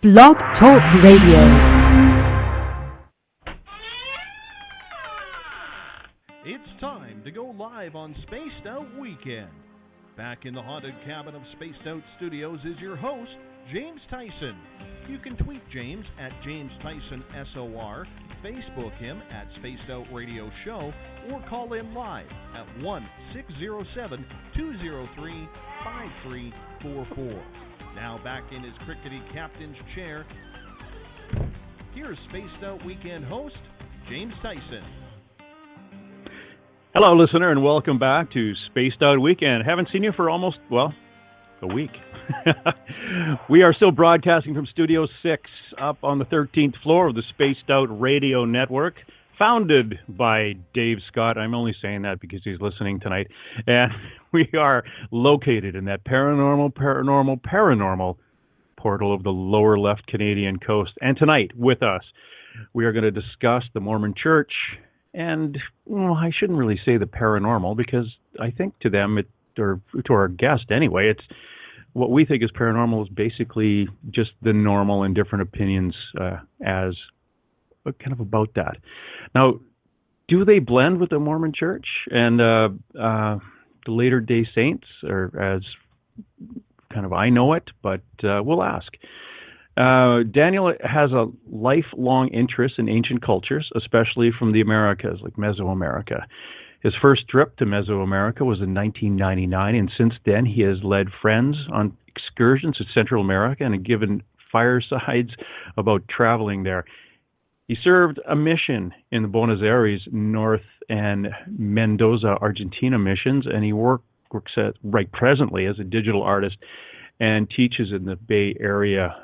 Blog Talk Radio. It's time to go live on Spaced Out Weekend. Back in the haunted cabin of Spaced Out Studios is your host, James Tyson. You can tweet James at James Tyson SOR, Facebook him at Spaced Out Radio Show, or call in live at 1-607-203-5344. Now back in his crickety captain's chair, here's Spaced Out Weekend host, James Tyson. Hello, listener, and welcome back to Spaced Out Weekend. Haven't seen you for almost, a week. We are still broadcasting from Studio 6 up on the 13th floor of the Spaced Out Radio Network, founded by Dave Scott. I'm only saying that because he's listening tonight. And we are located in that paranormal portal of the lower left Canadian coast. And tonight, with us, we are going to discuss the Mormon Church. And, I shouldn't really say the paranormal, because I think to them, or to our guest anyway, it's what we think is paranormal is basically just the normal and different opinions as kind of about that. Now, do they blend with the Mormon Church and the Latter-day Saints, or as kind of I know it, but we'll ask. Daniel has a lifelong interest in ancient cultures, especially from the Americas, like Mesoamerica. His first trip to Mesoamerica was in 1999, and since then he has led friends on excursions to Central America and given firesides about traveling there. He served a mission in the Buenos Aires, North, and Mendoza, Argentina missions, and he works right presently as a digital artist and teaches in the Bay Area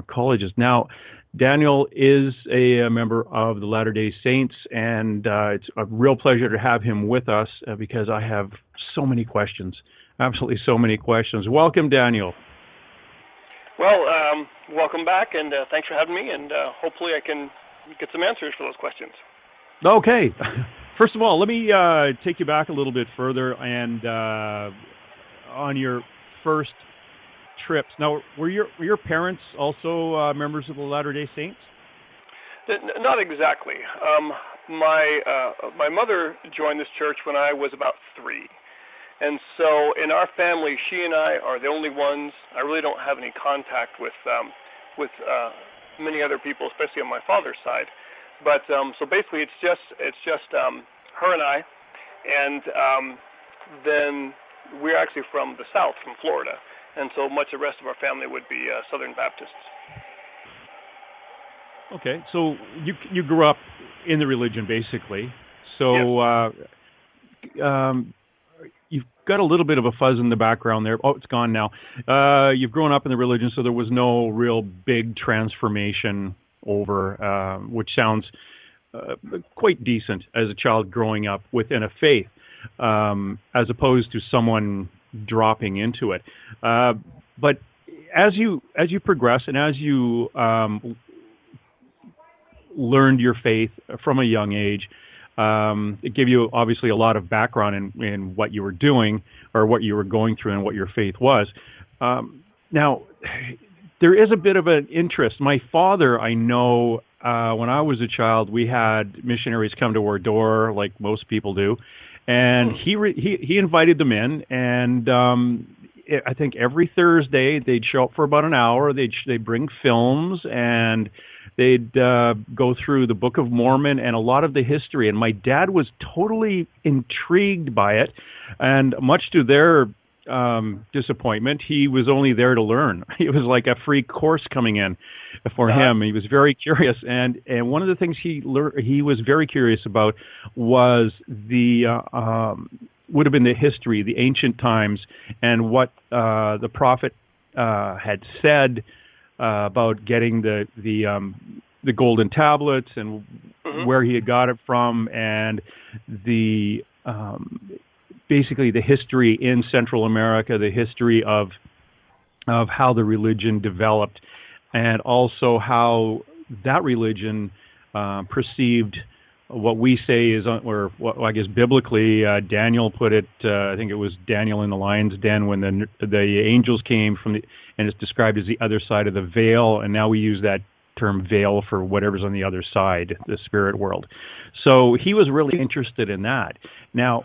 colleges. Now, Daniel is a member of the Latter-day Saints, and it's a real pleasure to have him with us because I have so many questions, absolutely so many questions. Welcome, Daniel. Well, welcome back, and thanks for having me, and hopefully I can get some answers for those questions. Okay. First of all, let me take you back a little bit further, and on your first trips. Now, were your parents also members of the Latter-day Saints? Not exactly. My mother joined this church when I was about 3. And so in our family, she and I are the only ones. I really don't have any contact with many other people, especially on my father's side. But so basically it's just her and I, and then we're actually from the South, from Florida. And so much of the rest of our family would be Southern Baptists. Okay, so you grew up in the religion, basically. So yes. You've got a little bit of a fuzz in the background there. Oh, it's gone now. You've grown up in the religion, so there was no real big transformation over, which sounds quite decent as a child growing up within a faith, as opposed to someone dropping into it. But as you progress and as you learned your faith from a young age, it gave you obviously a lot of background in what you were doing or what you were going through and what your faith was. Now, there is a bit of an interest. My father, I know, when I was a child, we had missionaries come to our door like most people do. And he invited them in, and I think every Thursday they'd show up for about an hour. They'd bring films, and they'd go through the Book of Mormon and a lot of the history. And my dad was totally intrigued by it, and much to their disappointment, he was only there to learn. It was like a free course coming in for him. He was very curious, and one of the things he was very curious about was would have been the history, the ancient times, and what the prophet had said about getting the golden tablets and where he had got it from, and the basically the history in Central America, the history of how the religion developed, and also how that religion perceived what we say is, or what I guess biblically, Daniel put it. I think it was Daniel in the lion's den when the angels came from and it's described as the other side of the veil, and now we use that term veil for whatever's on the other side, the spirit world. So he was really interested in that. Now,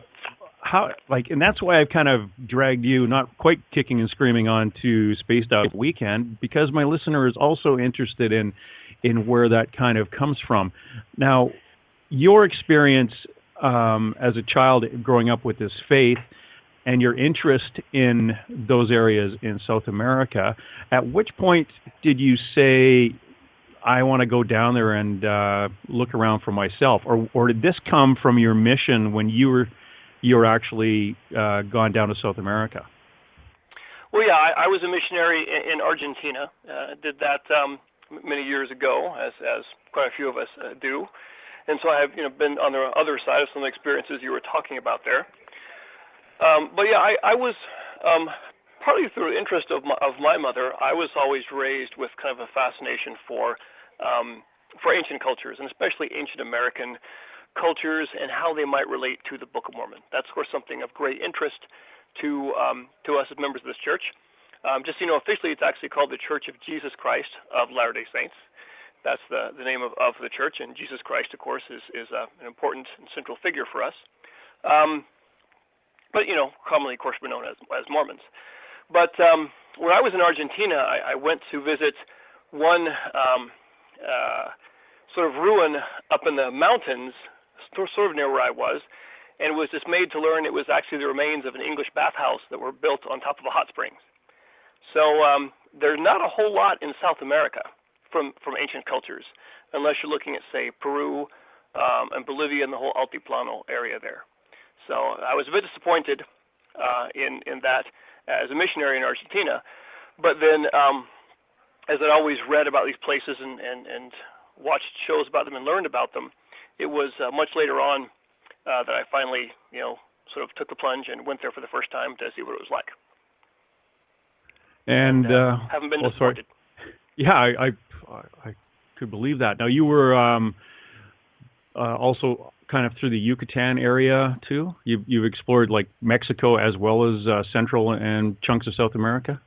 and that's why I've kind of dragged you, not quite kicking and screaming, on to Spaced Out Weekend, because my listener is also interested in where that kind of comes from. Now, your experience as a child growing up with this faith and your interest in those areas in South America, at which point did you say, I want to go down there and look around for myself? Or did this come from your mission when you were actually gone down to South America? Well, yeah, I was a missionary in Argentina. Did that many years ago, as quite a few of us do. And so I have been on the other side of some of the experiences you were talking about there. But yeah, I was partly through the interest of my mother. I was always raised with kind of a fascination for ancient cultures, and especially ancient American cultures and how they might relate to the Book of Mormon. That's, of course, something of great interest to us as members of this church. Just so you know, officially it's actually called the Church of Jesus Christ of Latter-day Saints. That's the name of the church, and Jesus Christ, of course, is an important and central figure for us. But commonly, of course, we're known as Mormons. But when I was in Argentina, I went to visit one sort of ruin up in the mountains, sort of near where I was, and was dismayed to learn it was actually the remains of an English bathhouse that were built on top of a hot springs. So there's not a whole lot in South America from ancient cultures, unless you're looking at, say, Peru and Bolivia and the whole Altiplano area there. So I was a bit disappointed in that as a missionary in Argentina. But then as I always read about these places and watched shows about them and learned about them, it was much later on that I finally, sort of took the plunge and went there for the first time to see what it was like. And haven't been disappointed. Yeah, I could believe that. Now, you were also kind of through the Yucatan area too. You've explored like Mexico as well as Central and chunks of South America.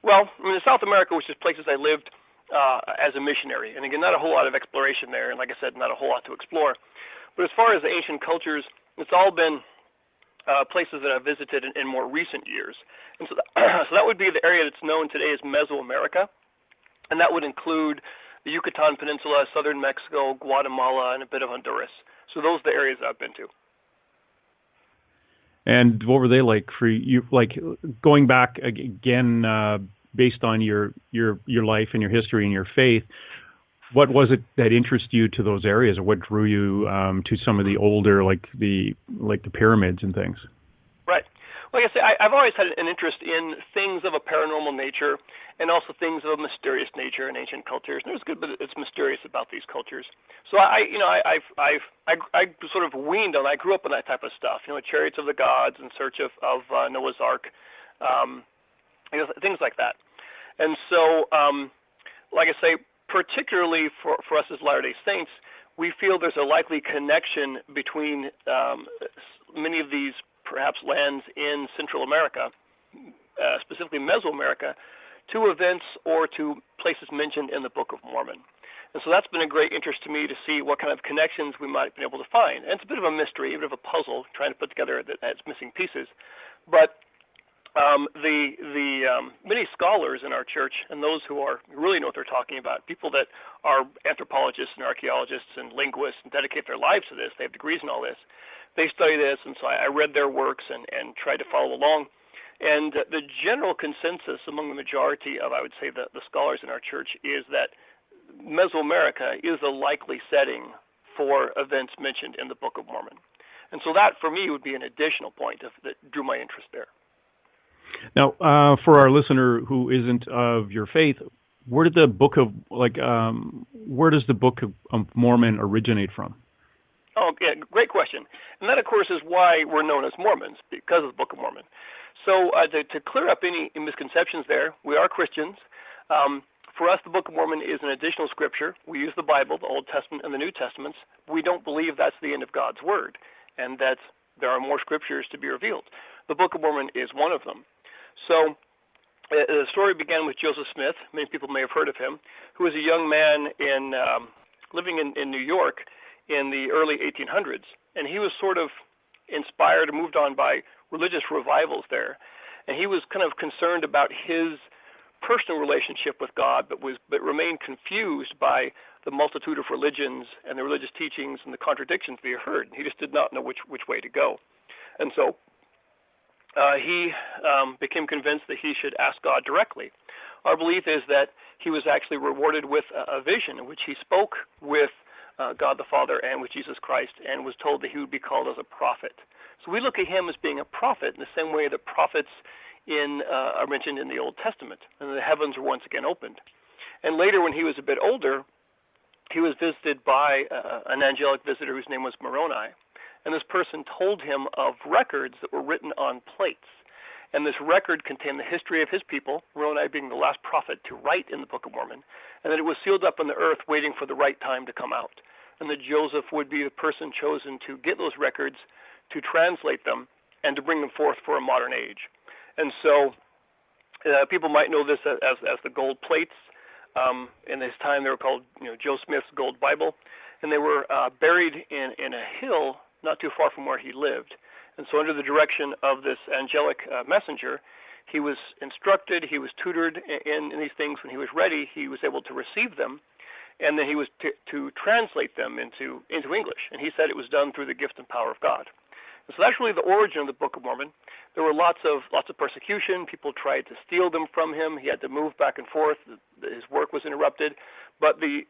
Well, I mean, South America was just places I lived as a missionary, and again, not a whole lot of exploration there, and like I said, not a whole lot to explore. But as far as the ancient cultures, it's all been places that I've visited in more recent years, and so that would be the area that's known today as Mesoamerica, and that would include the Yucatan Peninsula, southern Mexico, Guatemala, and a bit of Honduras. So those are the areas I've been to. And what were they like for you? Like going back again, based on your life and your history and your faith, what was it that interested you to those areas, or what drew you to some of the older, like the pyramids and things? Right. Like I say, I've always had an interest in things of a paranormal nature, and also things of a mysterious nature in ancient cultures. And there's good, but it's mysterious about these cultures. So I sort of weaned on. I grew up on that type of stuff. Chariots of the Gods, In Search of Noah's Ark, things like that. And so, like I say, particularly for us as Latter-day Saints, we feel there's a likely connection between many of these perhaps lands in Central America, specifically Mesoamerica, to events or to places mentioned in the Book of Mormon. And so that's been a great interest to me to see what kind of connections we might have been able to find. And it's a bit of a mystery, a bit of a puzzle, trying to put together its missing pieces. But the many scholars in our church, and those who really know what they're talking about, people that are anthropologists and archaeologists and linguists and dedicate their lives to this, they have degrees in all this, they study this, and so I read their works and tried to follow along. And the general consensus among the majority of, I would say, the scholars in our church is that Mesoamerica is a likely setting for events mentioned in the Book of Mormon. And so that, for me, would be an additional point that drew my interest there. Now, for our listener who isn't of your faith, where does the Book of Mormon originate from? Oh, yeah, great question. And that, of course, is why we're known as Mormons, because of the Book of Mormon. So to clear up any misconceptions there, we are Christians. For us, the Book of Mormon is an additional scripture. We use the Bible, the Old Testament and the New Testaments. We don't believe that's the end of God's Word and that there are more scriptures to be revealed. The Book of Mormon is one of them. So the story began with Joseph Smith. Many people may have heard of him, who was a young man living in New York in the early 1800s. And he was sort of inspired and moved on by religious revivals there. And he was kind of concerned about his personal relationship with God, but remained confused by the multitude of religions and the religious teachings and the contradictions that he heard. He just did not know which way to go. And so he became convinced that he should ask God directly. Our belief is that he was actually rewarded with a vision in which he spoke with God the Father and with Jesus Christ and was told that he would be called as a prophet. So we look at him as being a prophet in the same way that prophets are mentioned in the Old Testament, and the heavens were once again opened. And later, when he was a bit older, he was visited by an angelic visitor whose name was Moroni. And this person told him of records that were written on plates. And this record contained the history of his people, Moroni being the last prophet to write in the Book of Mormon, and that it was sealed up in the earth waiting for the right time to come out. And that Joseph would be the person chosen to get those records, to translate them, and to bring them forth for a modern age. And so people might know this as the gold plates. In his time, they were called Joe Smith's Gold Bible, and they were buried in a hill not too far from where he lived. And so under the direction of this angelic messenger, he was instructed, he was tutored in these things. When he was ready, he was able to receive them, and then he was to translate them into English. And he said it was done through the gift and power of God. And so that's really the origin of the Book of Mormon. There were lots of persecution. People tried to steal them from him. He had to move back and forth. His work was interrupted. But the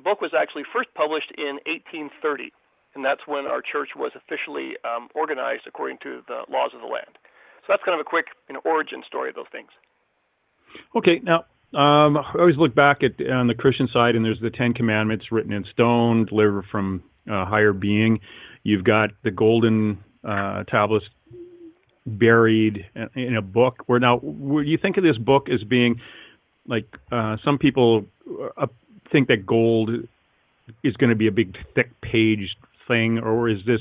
book was actually first published in 1830, and that's when our church was officially organized according to the laws of the land. So that's kind of a quick origin story of those things. Okay, now I always look back at on the Christian side, and there's the Ten Commandments written in stone, delivered from a higher being. You've got the golden tablets buried in a book. Now, would you think of this book as being like some people think that gold is going to be a big, thick page thing, or is this,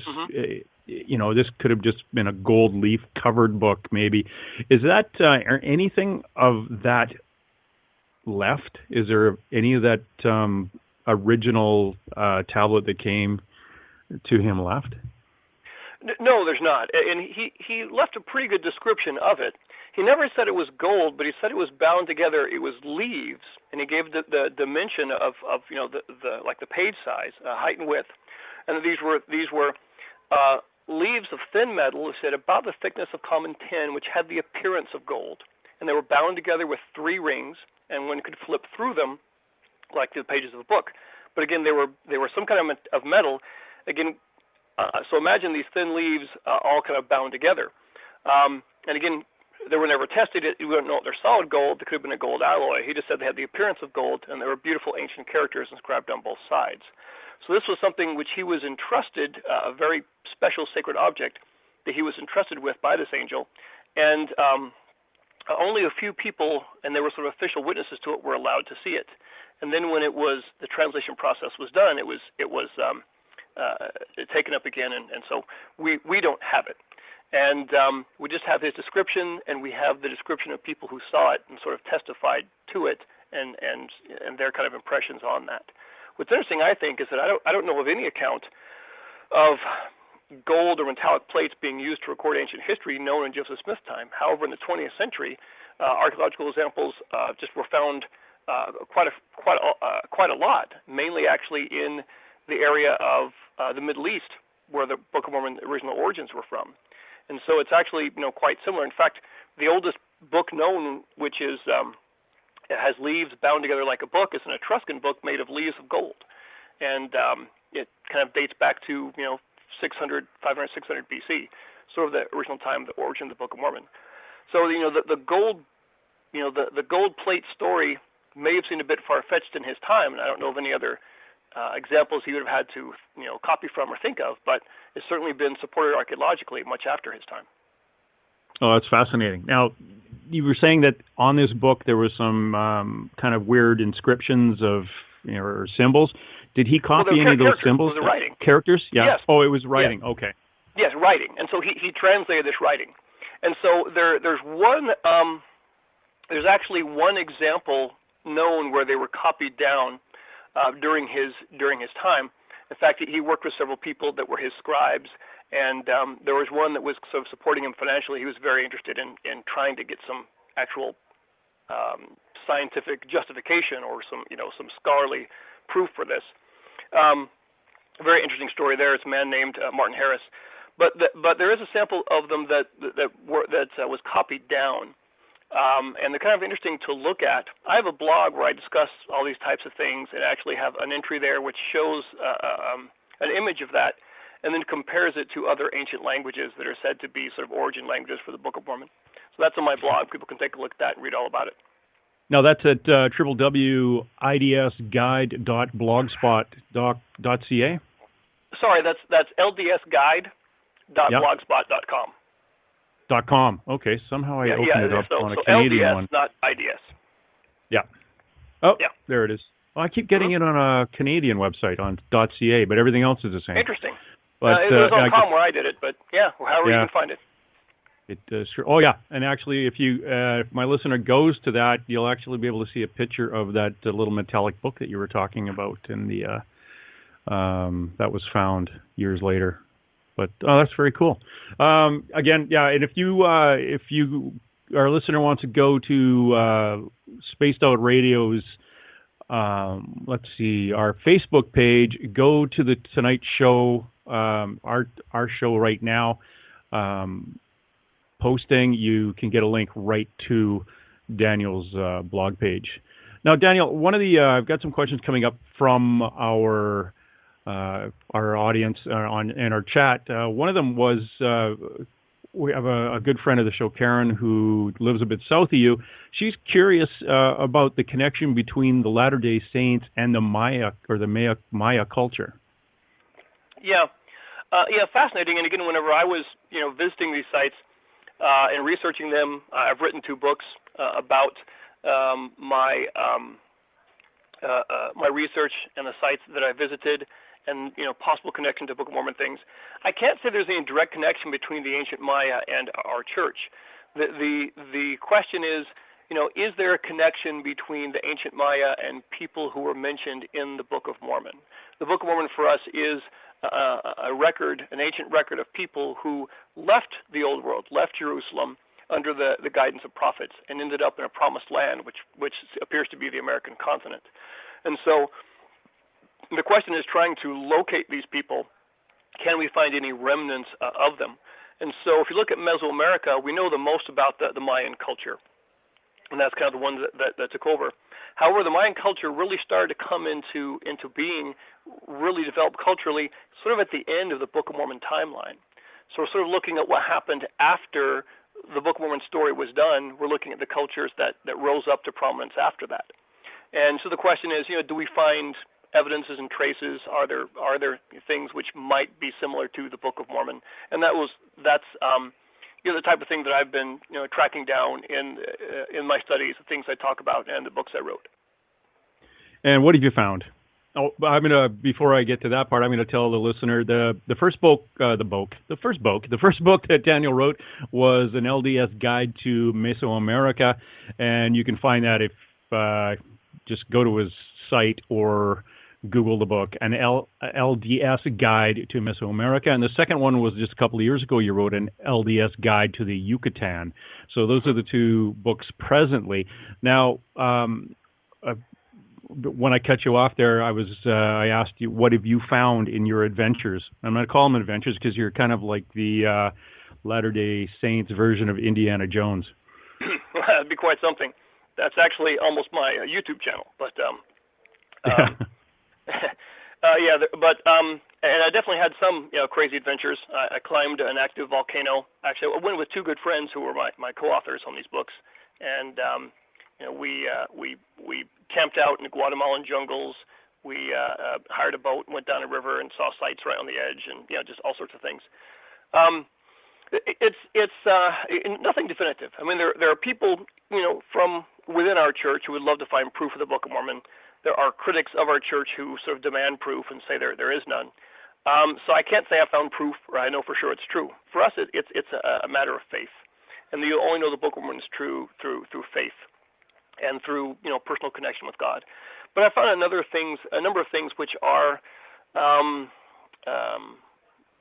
this could have just been a gold leaf covered book, maybe? Is that anything of that left? Is there any of that original tablet that came to him left? No, there's not. And he left a pretty good description of it. He never said it was gold, but he said it was bound together. It was leaves, and he gave the dimension of the page size, height and width, and these were leaves of thin metal, he said, about the thickness of common tin, which had the appearance of gold, and they were bound together with 3 rings, and one could flip through them like the pages of a book. But again, they were some kind of metal. Again. So imagine these thin leaves all kind of bound together. And again, they were never tested. You wouldn't know if they're solid gold. They could have been a gold alloy. He just said they had the appearance of gold, and there were beautiful ancient characters inscribed on both sides. So this was something which he was entrusted, a very special sacred object that he was entrusted with by this angel. And only a few people, and there were sort of official witnesses to it, were allowed to see it. And then when the translation process was done, it was taken up again, and so we don't have it. And we just have his description, and we have the description of people who saw it and sort of testified to it and their kind of impressions on that. What's interesting, I think, is that I don't know of any account of gold or metallic plates being used to record ancient history known in Joseph Smith's time. However, in the 20th century, archaeological examples just were found quite a lot, mainly actually in the area of the Middle East, where the Book of Mormon original origins were from. And so it's actually quite similar. In fact, the oldest book known, which is it has leaves bound together like a book, is an Etruscan book made of leaves of gold, and it kind of dates back to 500, 600 BC, sort of the original time, the origin of the Book of Mormon. So the gold, the gold plate story may have seemed a bit far-fetched in his time, and I don't know of any other examples he would have had to copy from or think of, but it's certainly been supported archaeologically much after his time. Oh, that's fascinating. Now, you were saying that on this book there was some kind of weird inscriptions of or symbols. Did he copy any of those symbols? It was writing. Characters? Yeah. Yes. Oh, it was writing. Yes. Okay. Yes, writing. And so he translated this writing. And so there's one. There's actually one example known where they were copied down during his time. In fact, he worked with several people that were his scribes, and there was one that was sort of supporting him financially. He was very interested in trying to get some actual scientific justification or some scholarly proof for this. Very interesting story there. It's a man named Martin Harris, but there is a sample of them that was copied down, and they're kind of interesting to look at. I have a blog where I discuss all these types of things and actually have an entry there which shows an image of that, and then compares it to other ancient languages that are said to be sort of origin languages for the Book of Mormon. So that's on my blog. People can take a look at that and read all about it. Now, that's at www.idsguide.blogspot.ca? Sorry, that's lds-guide.blogspot.com. .com. Okay, somehow I opened it up on a Canadian LDS, one. not IDS. Yeah. Oh, yeah. There it is. Well, I keep getting it on a Canadian website on .ca, but everything else is the same. Interesting. But, it was on .com where I did it, but however you can find it. Sure. Oh, yeah. And actually, if my listener goes to that, you'll actually be able to see a picture of that little metallic book that you were talking about in the that was found years later. But that's very cool. Again, yeah. And if our listener wants to go to Spaced Out Radio's, let's see, our Facebook page, go to the Tonight Show, our show right now. Posting, you can get a link right to Daniel's blog page. Now, Daniel, one of the I've got some questions coming up from our audience in our chat. One of them was we have a good friend of the show, Karen, who lives a bit south of you. She's curious about the connection between the Latter-day Saints and the Maya or the Maya culture. Yeah, fascinating. And again, whenever I was visiting these sites. And researching them, I've written 2 books about my research and the sites that I visited, and possible connection to Book of Mormon things. I can't say there's any direct connection between the ancient Maya and our church. The question is, is there a connection between the ancient Maya and people who were mentioned in the Book of Mormon? The Book of Mormon for us is an ancient record of people who left the old world, left Jerusalem under the guidance of prophets, and ended up in a promised land, which appears to be the American continent. And so the question is trying to locate these people. Can we find any remnants of them? And so if you look at Mesoamerica, we know the most about the Mayan culture, and that's kind of the one that took over. However, the Mayan culture really started to come into being, really developed culturally, sort of at the end of the Book of Mormon timeline. So we're sort of looking at what happened after the Book of Mormon story was done. We're looking at the cultures that rose up to prominence after that. And so the question is, do we find evidences and traces? Are there things which might be similar to the Book of Mormon? And that's the type of thing that I've been tracking down in my studies, the things I talk about, and the books I wrote. And what have you found? Oh, before I get to that part, I'm gonna tell the listener the first book that Daniel wrote was an LDS guide to Mesoamerica, and you can find that if just go to his site or Google the book, an LDS guide to Mesoamerica. And the second one was just a couple of years ago. You wrote an LDS guide to the Yucatan. So those are the 2 books presently. Now, when I cut you off there, I asked you, what have you found in your adventures? I'm going to call them adventures because you're kind of like the Latter-day Saints version of Indiana Jones. That'd be quite something. That's actually almost my YouTube channel, but and I definitely had some crazy adventures. I climbed an active volcano. Actually, I went with 2 good friends who were my co-authors on these books, and we camped out in the Guatemalan jungles. We hired a boat and went down a river and saw sights right on the edge, and just all sorts of things. It's nothing definitive. I mean, there are people, from within our church who would love to find proof of the Book of Mormon. There are critics of our church who sort of demand proof and say there is none. So I can't say I found proof, or I know for sure it's true. For us, it's a matter of faith, and you only know the Book of Mormon is true through faith and through personal connection with God. But I found a number of things which are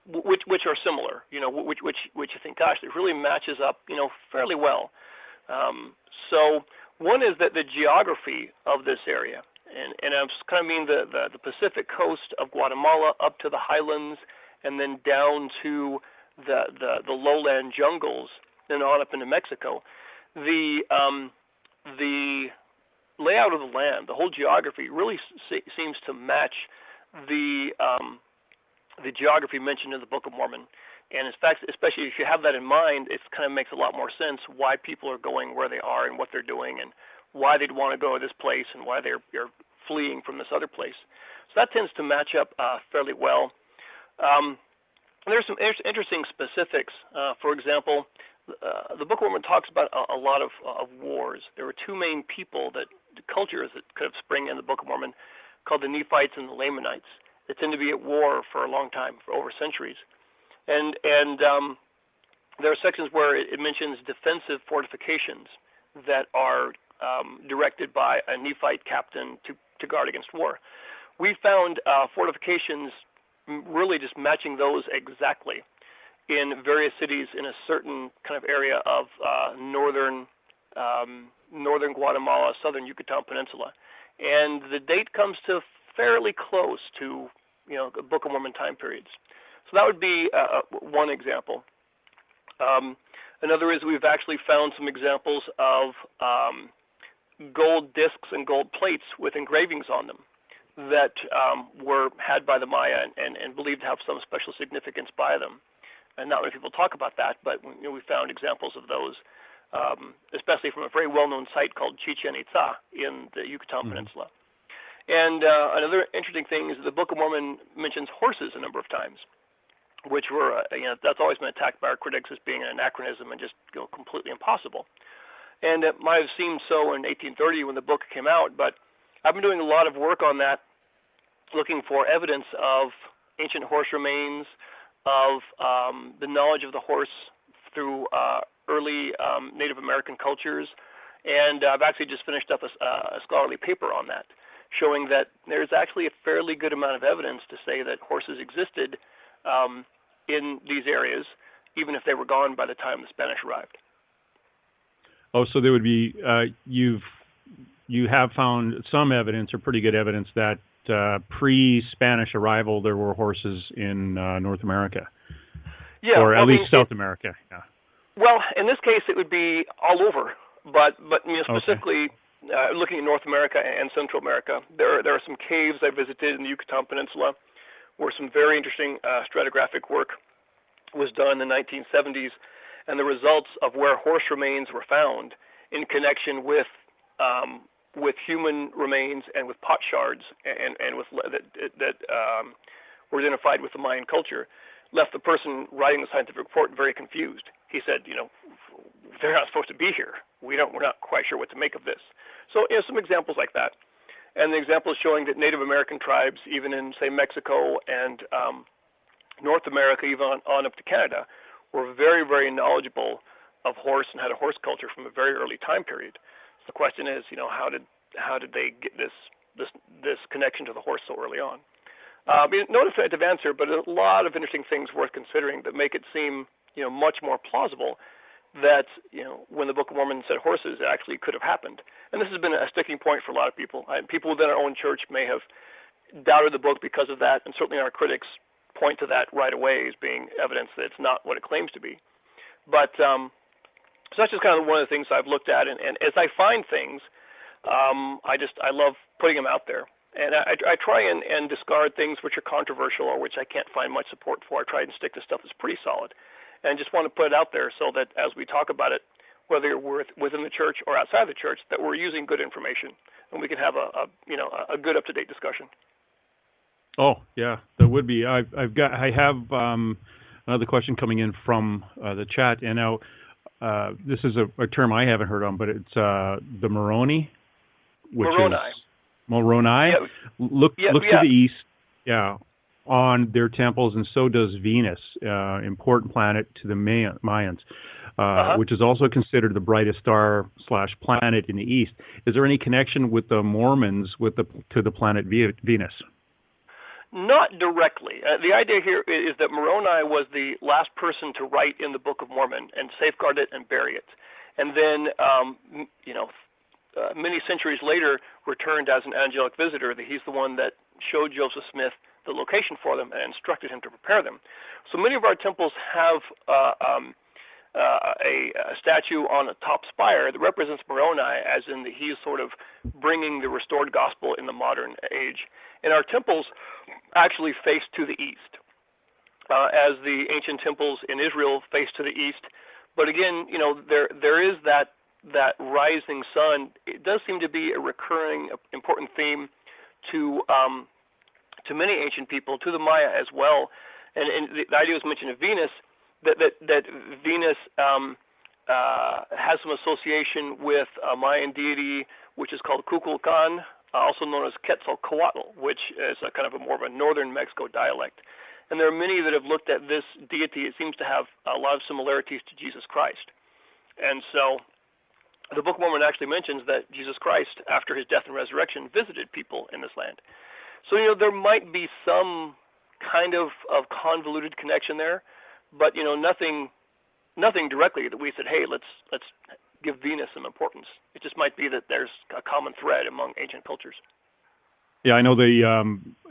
which are similar, which you think, gosh, it really matches up, fairly well. So one is that the geography of this area, and I kind of mean the Pacific coast of Guatemala up to the highlands, and then down to the lowland jungles, and on up into Mexico. The layout of the land, the whole geography, really seems to match the geography mentioned in the Book of Mormon. And in fact, especially if you have that in mind, it kind of makes a lot more sense why people are going where they are and what they're doing, and why they'd want to go to this place and why they're fleeing from this other place. So that tends to match up fairly well. There's some interesting specifics. For example, the Book of Mormon talks about a lot of wars. There were two main cultures that could have sprung in the Book of Mormon, called the Nephites and the Lamanites. They tend to be at war for a long time, for over centuries. And there are sections where it mentions defensive fortifications that are directed by a Nephite captain to guard against war. We found fortifications really just matching those exactly in various cities in a certain kind of area of northern Guatemala, southern Yucatan Peninsula. And the date comes to fairly close to the Book of Mormon time periods. So that would be one example. Another is we've actually found some examples of gold discs and gold plates with engravings on them that were had by the Maya and believed to have some special significance by them. And not many people talk about that, but we found examples of those, especially from a very well-known site called Chichen Itza in the Yucatan Peninsula. And another interesting thing is the Book of Mormon mentions horses a number of times, which were, that's always been attacked by our critics as being an anachronism and just completely impossible. And it might have seemed so in 1830 when the book came out, but I've been doing a lot of work on that, looking for evidence of ancient horse remains, of the knowledge of the horse through early Native American cultures, and I've actually just finished up a scholarly paper on that, showing that there's actually a fairly good amount of evidence to say that horses existed in these areas, even if they were gone by the time the Spanish arrived. Oh, so there would be you have found some evidence, or pretty good evidence, that pre-Spanish arrival there were horses in North America, or at least South America. Yeah. Well, in this case, it would be all over, but specifically looking at North America and Central America, there are some caves I visited in the Yucatan Peninsula, where some very interesting stratigraphic work was done in the 1970s, and the results of where horse remains were found in connection with human remains and with pot shards and with that were identified with the Mayan culture, left the person writing the scientific report very confused. He said, they're not supposed to be here. We're not quite sure what to make of this. So some examples like that. And the examples showing that Native American tribes, even in, say, Mexico and North America, even on up to Canada, were very, very knowledgeable of horse and had a horse culture from a very early time period. So the question is, how did they get this connection to the horse so early on? No definitive answer, but a lot of interesting things worth considering that make it seem, much more plausible that, when the Book of Mormon said horses, it actually could have happened. And this has been a sticking point for a lot of people. People within our own church may have doubted the book because of that, and certainly our critics point to that right away as being evidence that it's not what it claims to be. But so that's just kind of one of the things I've looked at, and as I find things, I love putting them out there. And I try and discard things which are controversial or which I can't find much support for. I try and stick to stuff that's pretty solid, and just want to put it out there so that as we talk about it, whether we're within the church or outside the church, that we're using good information and we can have a good up-to-date discussion. Oh yeah, that would be. I have another question coming in from the chat, and now this is a term I haven't heard on, but it's the Moroni, which Moroni. is Moroni. Yeah. Look to the east, on their temples, and so does Venus, important planet to the Mayans, which is also considered the brightest star / planet in the east. Is there any connection with the Mormons to the planet Venus? Not directly. The idea here is that Moroni was the last person to write in the Book of Mormon and safeguard it and bury it, and then many centuries later returned as an angelic visitor. He's the one that showed Joseph Smith the location for them and instructed him to prepare them. So many of our temples have a statue on a top spire that represents Moroni, as in he's sort of bringing the restored gospel in the modern age. And our temples actually face to the east, as the ancient temples in Israel face to the east. But again, there is that rising sun. It does seem to be a recurring, important theme to many ancient people, to the Maya as well. And the idea was mentioned of Venus, that Venus has some association with a Mayan deity which is called Kukulkan, also known as Quetzalcoatl, which is a kind of more of a northern Mexico dialect. And there are many that have looked at this deity. It seems to have a lot of similarities to Jesus Christ. And so the Book of Mormon actually mentions that Jesus Christ, after his death and resurrection, visited people in this land. So, there might be some kind of convoluted connection there, but, nothing directly that we said, hey, let's give Venus some importance. It just might be that there's a common thread among ancient cultures. Yeah, I know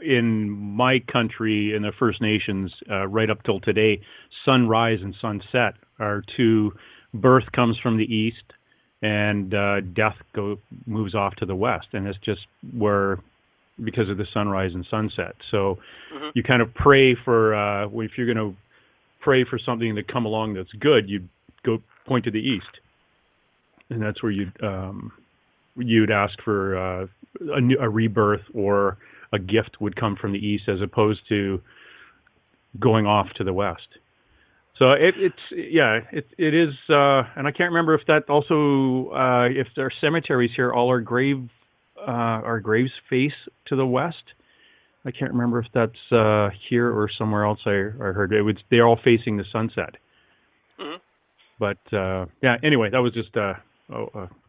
in my country, in the First Nations, right up till today, sunrise and sunset are two. Birth comes from the east, and death moves off to the west, and it's just because of the sunrise and sunset. So you kind of pray for if you're going to pray for something to come along that's good, you go point to the east, and that's where you'd ask for a rebirth, or a gift would come from the east, as opposed to going off to the west. So it is, and I can't remember if that also if there are cemeteries here, all our graves face to the west. I can't remember if that's here or somewhere else. I heard they're all facing the sunset. Mm-hmm. But anyway, that was just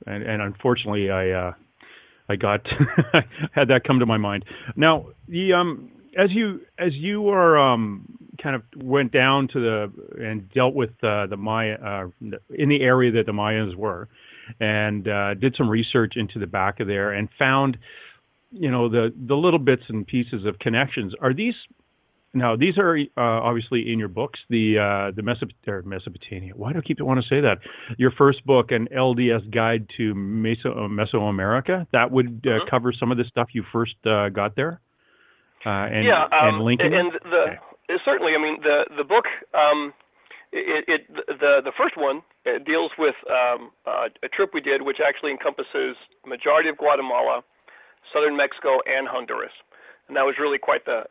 and unfortunately I got had that come to my mind. Now as you are kind of went down to and dealt with the Maya in the area that the Mayans were, and did some research into the back of there, and found the little bits and pieces of connections. Are these now? These are obviously in your books. The Mesopotamia. Why do I keep wanting to say that? Your first book, an LDS Guide to Mesoamerica, that would cover some of the stuff you first got there. And linking. And certainly, I mean, the book, the first one deals with a trip we did, which actually encompasses majority of Guatemala, southern Mexico, and Honduras, and that was really quite the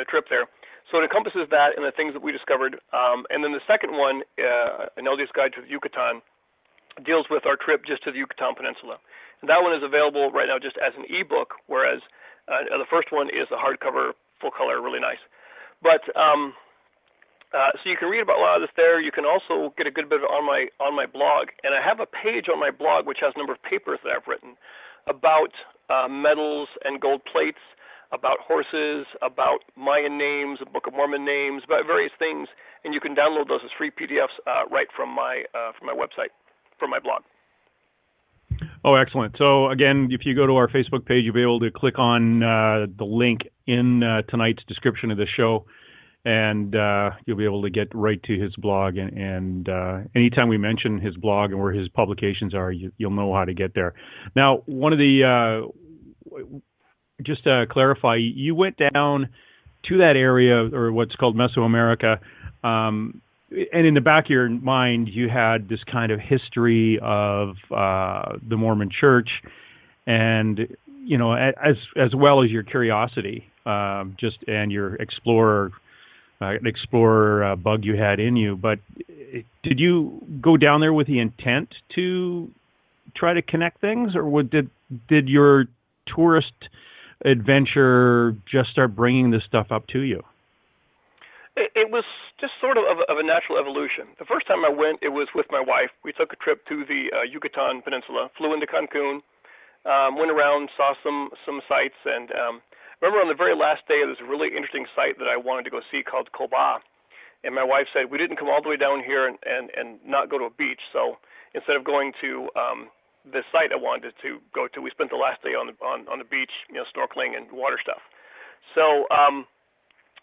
trip there. So it encompasses that and the things that we discovered. And then the second one, an LDS Guide to the Yucatan, deals with our trip just to the Yucatan Peninsula, and that one is available right now just as an ebook, whereas the first one is a hardcover, full color, really nice. But so you can read about a lot of this there. You can also get a good bit on my blog, and I have a page on my blog which has a number of papers that I've written about medals and gold plates, about horses, about Mayan names, Book of Mormon names, about various things, and you can download those as free PDFs right from my website, from my blog. Oh, excellent. So again, if you go to our Facebook page, you'll be able to click on the link in tonight's description of the show, and you'll be able to get right to his blog. And anytime we mention his blog and where his publications are, you'll know how to get there. Now, one of the, just to clarify, you went down to that area, or what's called Mesoamerica, and in the back of your mind, you had this kind of history of the Mormon Church, and as well as your curiosity, and your explorer an explorer bug you had in you. But did you go down there with the intent to try to connect things, or did your tourist adventure just start bringing this stuff up to you? It was just sort of a natural evolution. The first time I went, it was with my wife. We took a trip to the Yucatan Peninsula, flew into Cancun, went around, saw some sites, and remember on the very last day, there's a really interesting site that I wanted to go see called Coba. And my wife said, we didn't come all the way down here and not go to a beach. So instead of going to the site I wanted to go to, we spent the last day on the beach, snorkeling and water stuff. So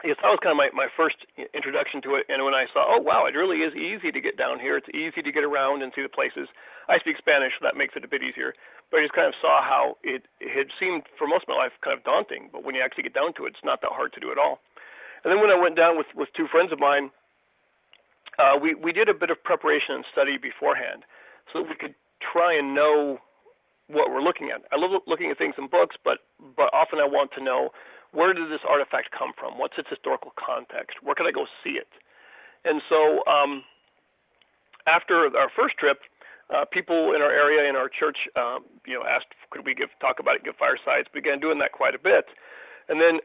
yes, that was kind of my first introduction to it. And when I saw, oh, wow, it really is easy to get down here. It's easy to get around and see the places. I speak Spanish, so that makes it a bit easier. But I just kind of saw how it had seemed for most of my life kind of daunting. But when you actually get down to it, it's not that hard to do at all. And then when I went down with two friends of mine, we did a bit of preparation and study beforehand so that we could try and know what we're looking at. I love looking at things in books, but often I want to know, where did this artifact come from? What's its historical context? Where can I go see it? And so after our first trip, people in our area, in our church, asked, could we talk about it, give firesides? We began doing that quite a bit. And then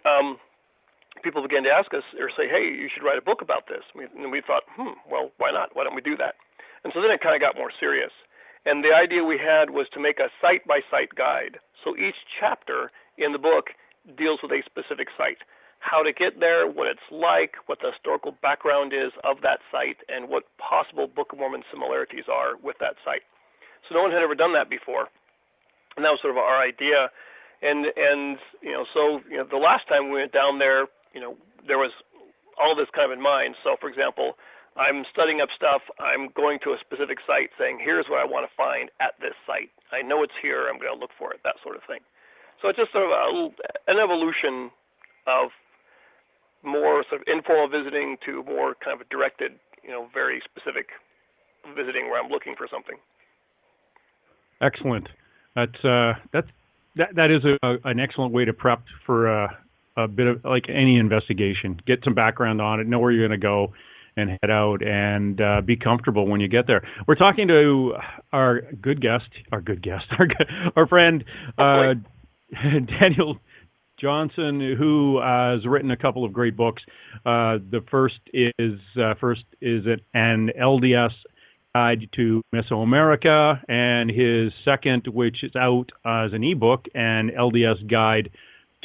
people began to ask us or say, hey, you should write a book about this. And we thought, well, why not? Why don't we do that? And so then it kind of got more serious. And the idea we had was to make a site-by-site guide. So each chapter in the book deals with a specific site, how to get there, what it's like, what the historical background is of that site, and what possible Book of Mormon similarities are with that site. So no one had ever done that before, and that was sort of our idea. And the last time we went down there, there was all this kind of in mind. So, for example, I'm studying up stuff. I'm going to a specific site saying, here's what I want to find at this site. I know it's here. I'm going to look for it, that sort of thing. So it's just sort of an evolution of more sort of informal visiting to more kind of a directed, very specific visiting where I'm looking for something. Excellent. That is an excellent way to prep for a bit of like any investigation. Get some background on it, know where you're going to go, and head out and be comfortable when you get there. We're talking to our friend Daniel Johnson, who has written a couple of great books. The first is an LDS guide to Mesoamerica, and his second, which is out as an ebook, an LDS guide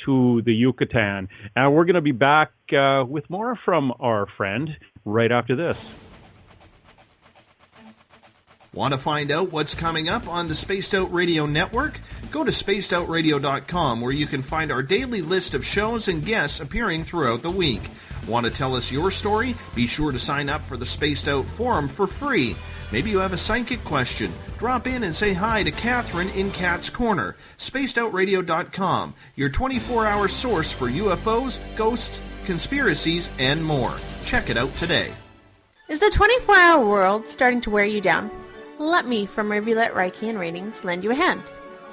to the Yucatan. And we're going to be back with more from our friend right after this. Want to find out what's coming up on the Spaced Out Radio Network? Go to spacedoutradio.com, where you can find our daily list of shows and guests appearing throughout the week. Want to tell us your story? Be sure to sign up for the Spaced Out Forum for free. Maybe you have a psychic question. Drop in and say hi to Catherine in Cat's Corner. spacedoutradio.com, your 24-hour source for UFOs, ghosts, conspiracies, and more. Check it out today. Is the 24-hour world starting to wear you down? Let me from Rivulet Reiki and Readings lend you a hand.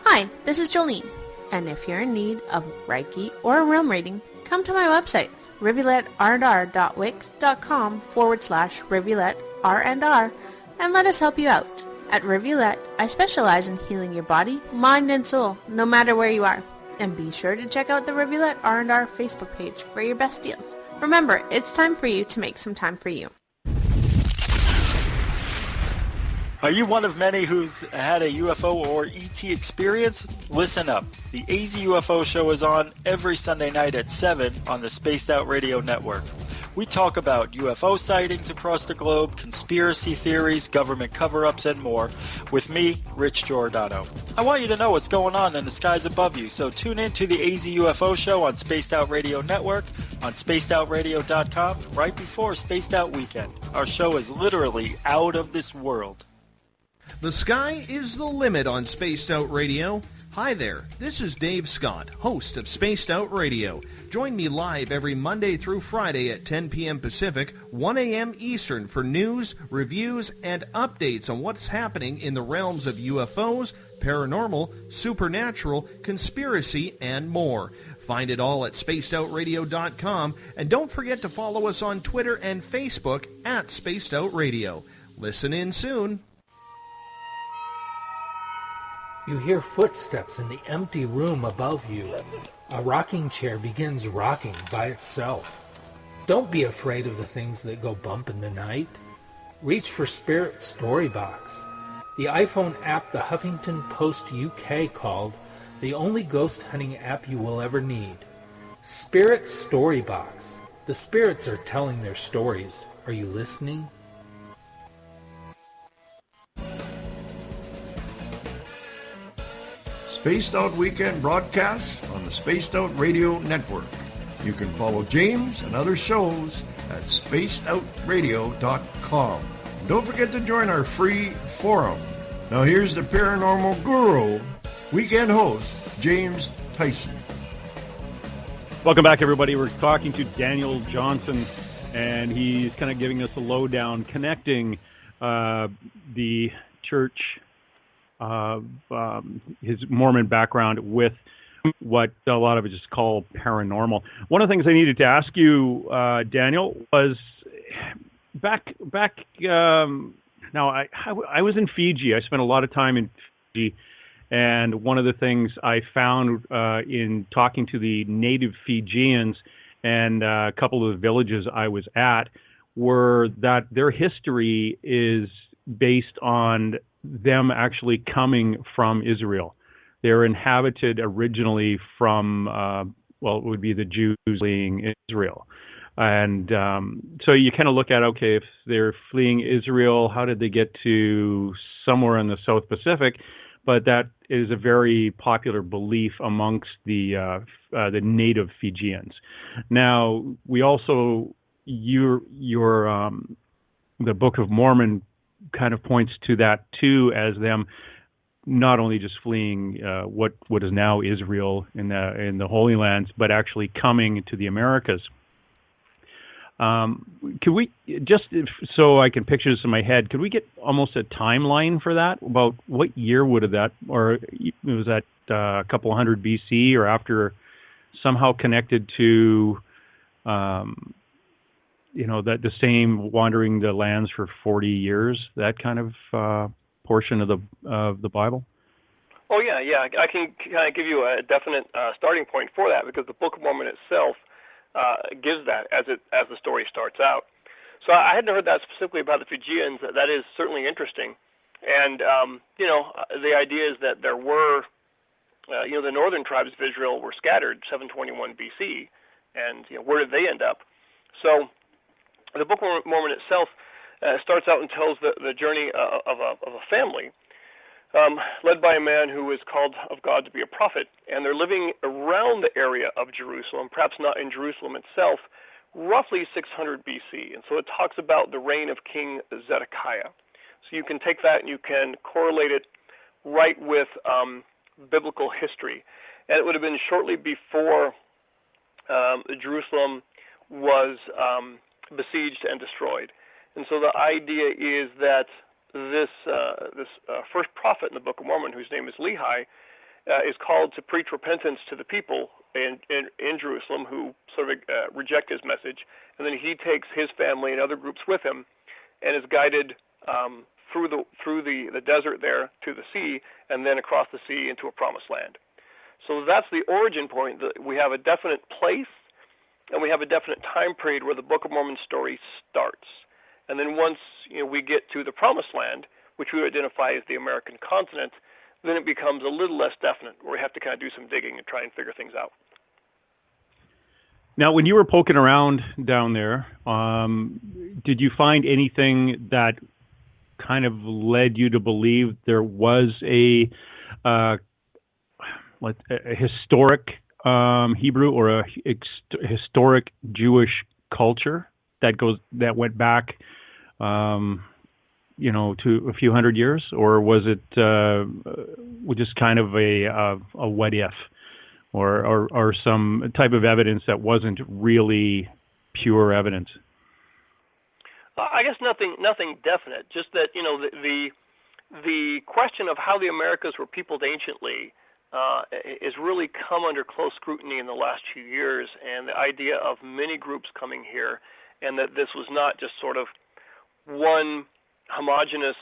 Hi, this is Jolene, and if you're in need of Reiki or a realm reading, come to my website, rivuletrr.wix.com/rivuletrr&r, and let us help you out. At Rivulet, I specialize in healing your body, mind, and soul, no matter where you are. And be sure to check out the Rivulet R&R Facebook page for your best deals. Remember, it's time for you to make some time for you. Are you one of many who's had a UFO or ET experience? Listen up. The AZ UFO show is on every Sunday night at 7 on the Spaced Out Radio Network. We talk about UFO sightings across the globe, conspiracy theories, government cover-ups, and more with me, Rich Giordano. I want you to know what's going on in the skies above you, so tune in to the AZ UFO show on Spaced Out Radio Network, on spacedoutradio.com, right before Spaced Out Weekend. Our show is literally out of this world. The sky is the limit on Spaced Out Radio. Hi there, this is Dave Scott, host of Spaced Out Radio. Join me live every Monday through Friday at 10 p.m. Pacific, 1 a.m. Eastern for news, reviews, and updates on what's happening in the realms of UFOs, paranormal, supernatural, conspiracy, and more. Find it all at spacedoutradio.com, and don't forget to follow us on Twitter and Facebook at Spaced Out Radio. Listen in soon. You hear footsteps in the empty room above you. A rocking chair begins rocking by itself. Don't be afraid of the things that go bump in the night. Reach for Spirit Storybox, the iPhone app the Huffington Post UK called the only ghost hunting app you will ever need. Spirit Storybox. The spirits are telling their stories. Are you listening? Spaced Out Weekend broadcasts on the Spaced Out Radio Network. You can follow James and other shows at spacedoutradio.com. Don't forget to join our free forum. Now here's the paranormal guru, weekend host, James Tyson. Welcome back, everybody. We're talking to Daniel Johnson, and he's kind of giving us a lowdown, connecting the church, his Mormon background with what a lot of it is called paranormal. One of the things I needed to ask you, Daniel, was back. Now, I was in Fiji. I spent a lot of time in Fiji, and one of the things I found in talking to the native Fijians and a couple of the villages I was at were that their history is based on them actually coming from Israel. They're inhabited originally from, it would be the Jews fleeing Israel. And so you kind of look at, okay, if they're fleeing Israel, how did they get to somewhere in the South Pacific? But that is a very popular belief amongst the native Fijians. Now, we also, the Book of Mormon kind of points to that too, as them not only just fleeing what is now Israel in the Holy Lands, but actually coming to the Americas. Could we just, so I can picture this in my head, could we get almost a timeline for that? About what year would have that, or was that a couple hundred BC, or after, somehow connected to, that the same wandering the lands for 40 years, that kind of portion of the Bible? Oh yeah. I can kind of give you a definite starting point for that, because the Book of Mormon itself gives that as the story starts out. So I hadn't heard that specifically about the Fijians. That is certainly interesting. And the idea is that there were, the northern tribes of Israel were scattered 721 BC, and where did they end up? So the Book of Mormon itself starts out and tells the journey of a family led by a man who is called of God to be a prophet, and they're living around the area of Jerusalem, perhaps not in Jerusalem itself, roughly 600 BC. And so it talks about the reign of King Zedekiah. So you can take that and you can correlate it right with biblical history. And it would have been shortly before Jerusalem was besieged and destroyed. And so the idea is that this first prophet in the Book of Mormon, whose name is Lehi, is called to preach repentance to the people in Jerusalem who sort of reject his message, and then he takes his family and other groups with him, and is guided through the desert there to the sea, and then across the sea into a promised land. So that's the origin point. We have a definite place, and we have a definite time period where the Book of Mormon story starts. And then once we get to the Promised Land, which we identify as the American continent, then it becomes a little less definite, where we have to kind of do some digging and try and figure things out. Now, when you were poking around down there, did you find anything that kind of led you to believe there was a historic Hebrew or a historic Jewish culture that went back, to a few hundred years, or was it just kind of a what if, or some type of evidence that wasn't really pure evidence? I guess nothing definite. Just that the question of how the Americas were peopled anciently has really come under close scrutiny in the last few years, and the idea of many groups coming here, and that this was not just sort of one homogeneous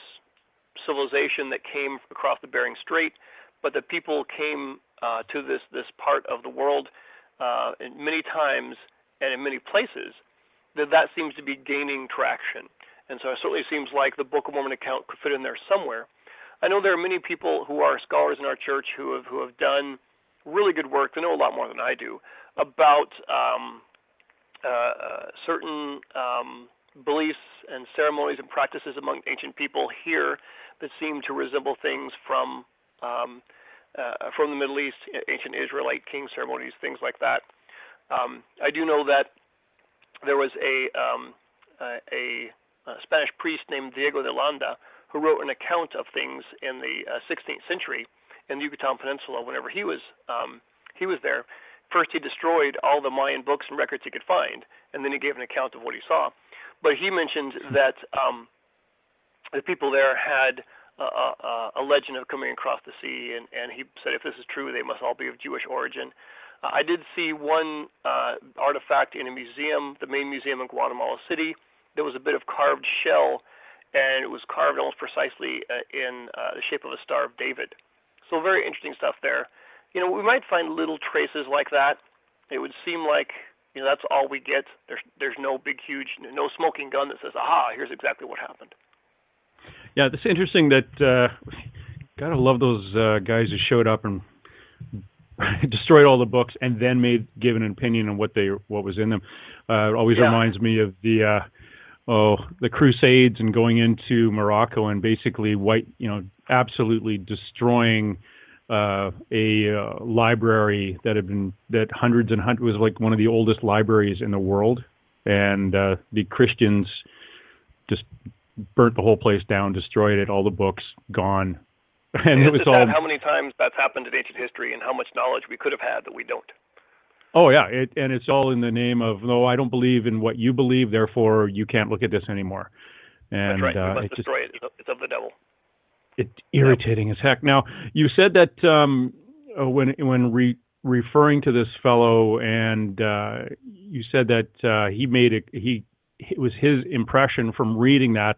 civilization that came across the Bering Strait, but that people came to this part of the world in many times and in many places, that seems to be gaining traction. And so it certainly seems like the Book of Mormon account could fit in there somewhere. I know there are many people who are scholars in our church who have done really good work. They know a lot more than I do about certain beliefs and ceremonies and practices among ancient people here that seem to resemble things from the Middle East, ancient Israelite king ceremonies, things like that. I do know that there was a Spanish priest named Diego de Landa who wrote an account of things in the 16th century in the Yucatan Peninsula. Whenever he was there, first he destroyed all the Mayan books and records he could find, and then he gave an account of what he saw. But he mentioned that the people there had a legend of coming across the sea, and he said if this is true, they must all be of Jewish origin. I did see one artifact in a museum, the main museum in Guatemala City. There was a bit of carved shell, and it was carved almost precisely in the shape of a Star of David. So very interesting stuff there. You know, we might find little traces like that. It would seem like, you know, that's all we get. There's no big, huge, no smoking gun that says, aha, here's exactly what happened. Yeah, it's interesting that, gotta love those guys who showed up and destroyed all the books and then gave an opinion on what was in them. It always reminds me of the Crusades and going into Morocco and basically absolutely destroying a library that hundreds and hundreds, was like one of the oldest libraries in the world, and the Christians just burnt the whole place down, destroyed it, all the books gone. And it was all how many times that's happened in ancient history and how much knowledge we could have had that we don't. Oh, yeah, and it's all in the name of, no, I don't believe in what you believe, therefore you can't look at this anymore. And, that's right, you must destroy it. It's of the devil. It's irritating as heck. Now, you said that when referring to this fellow, and you said that it was his impression from reading that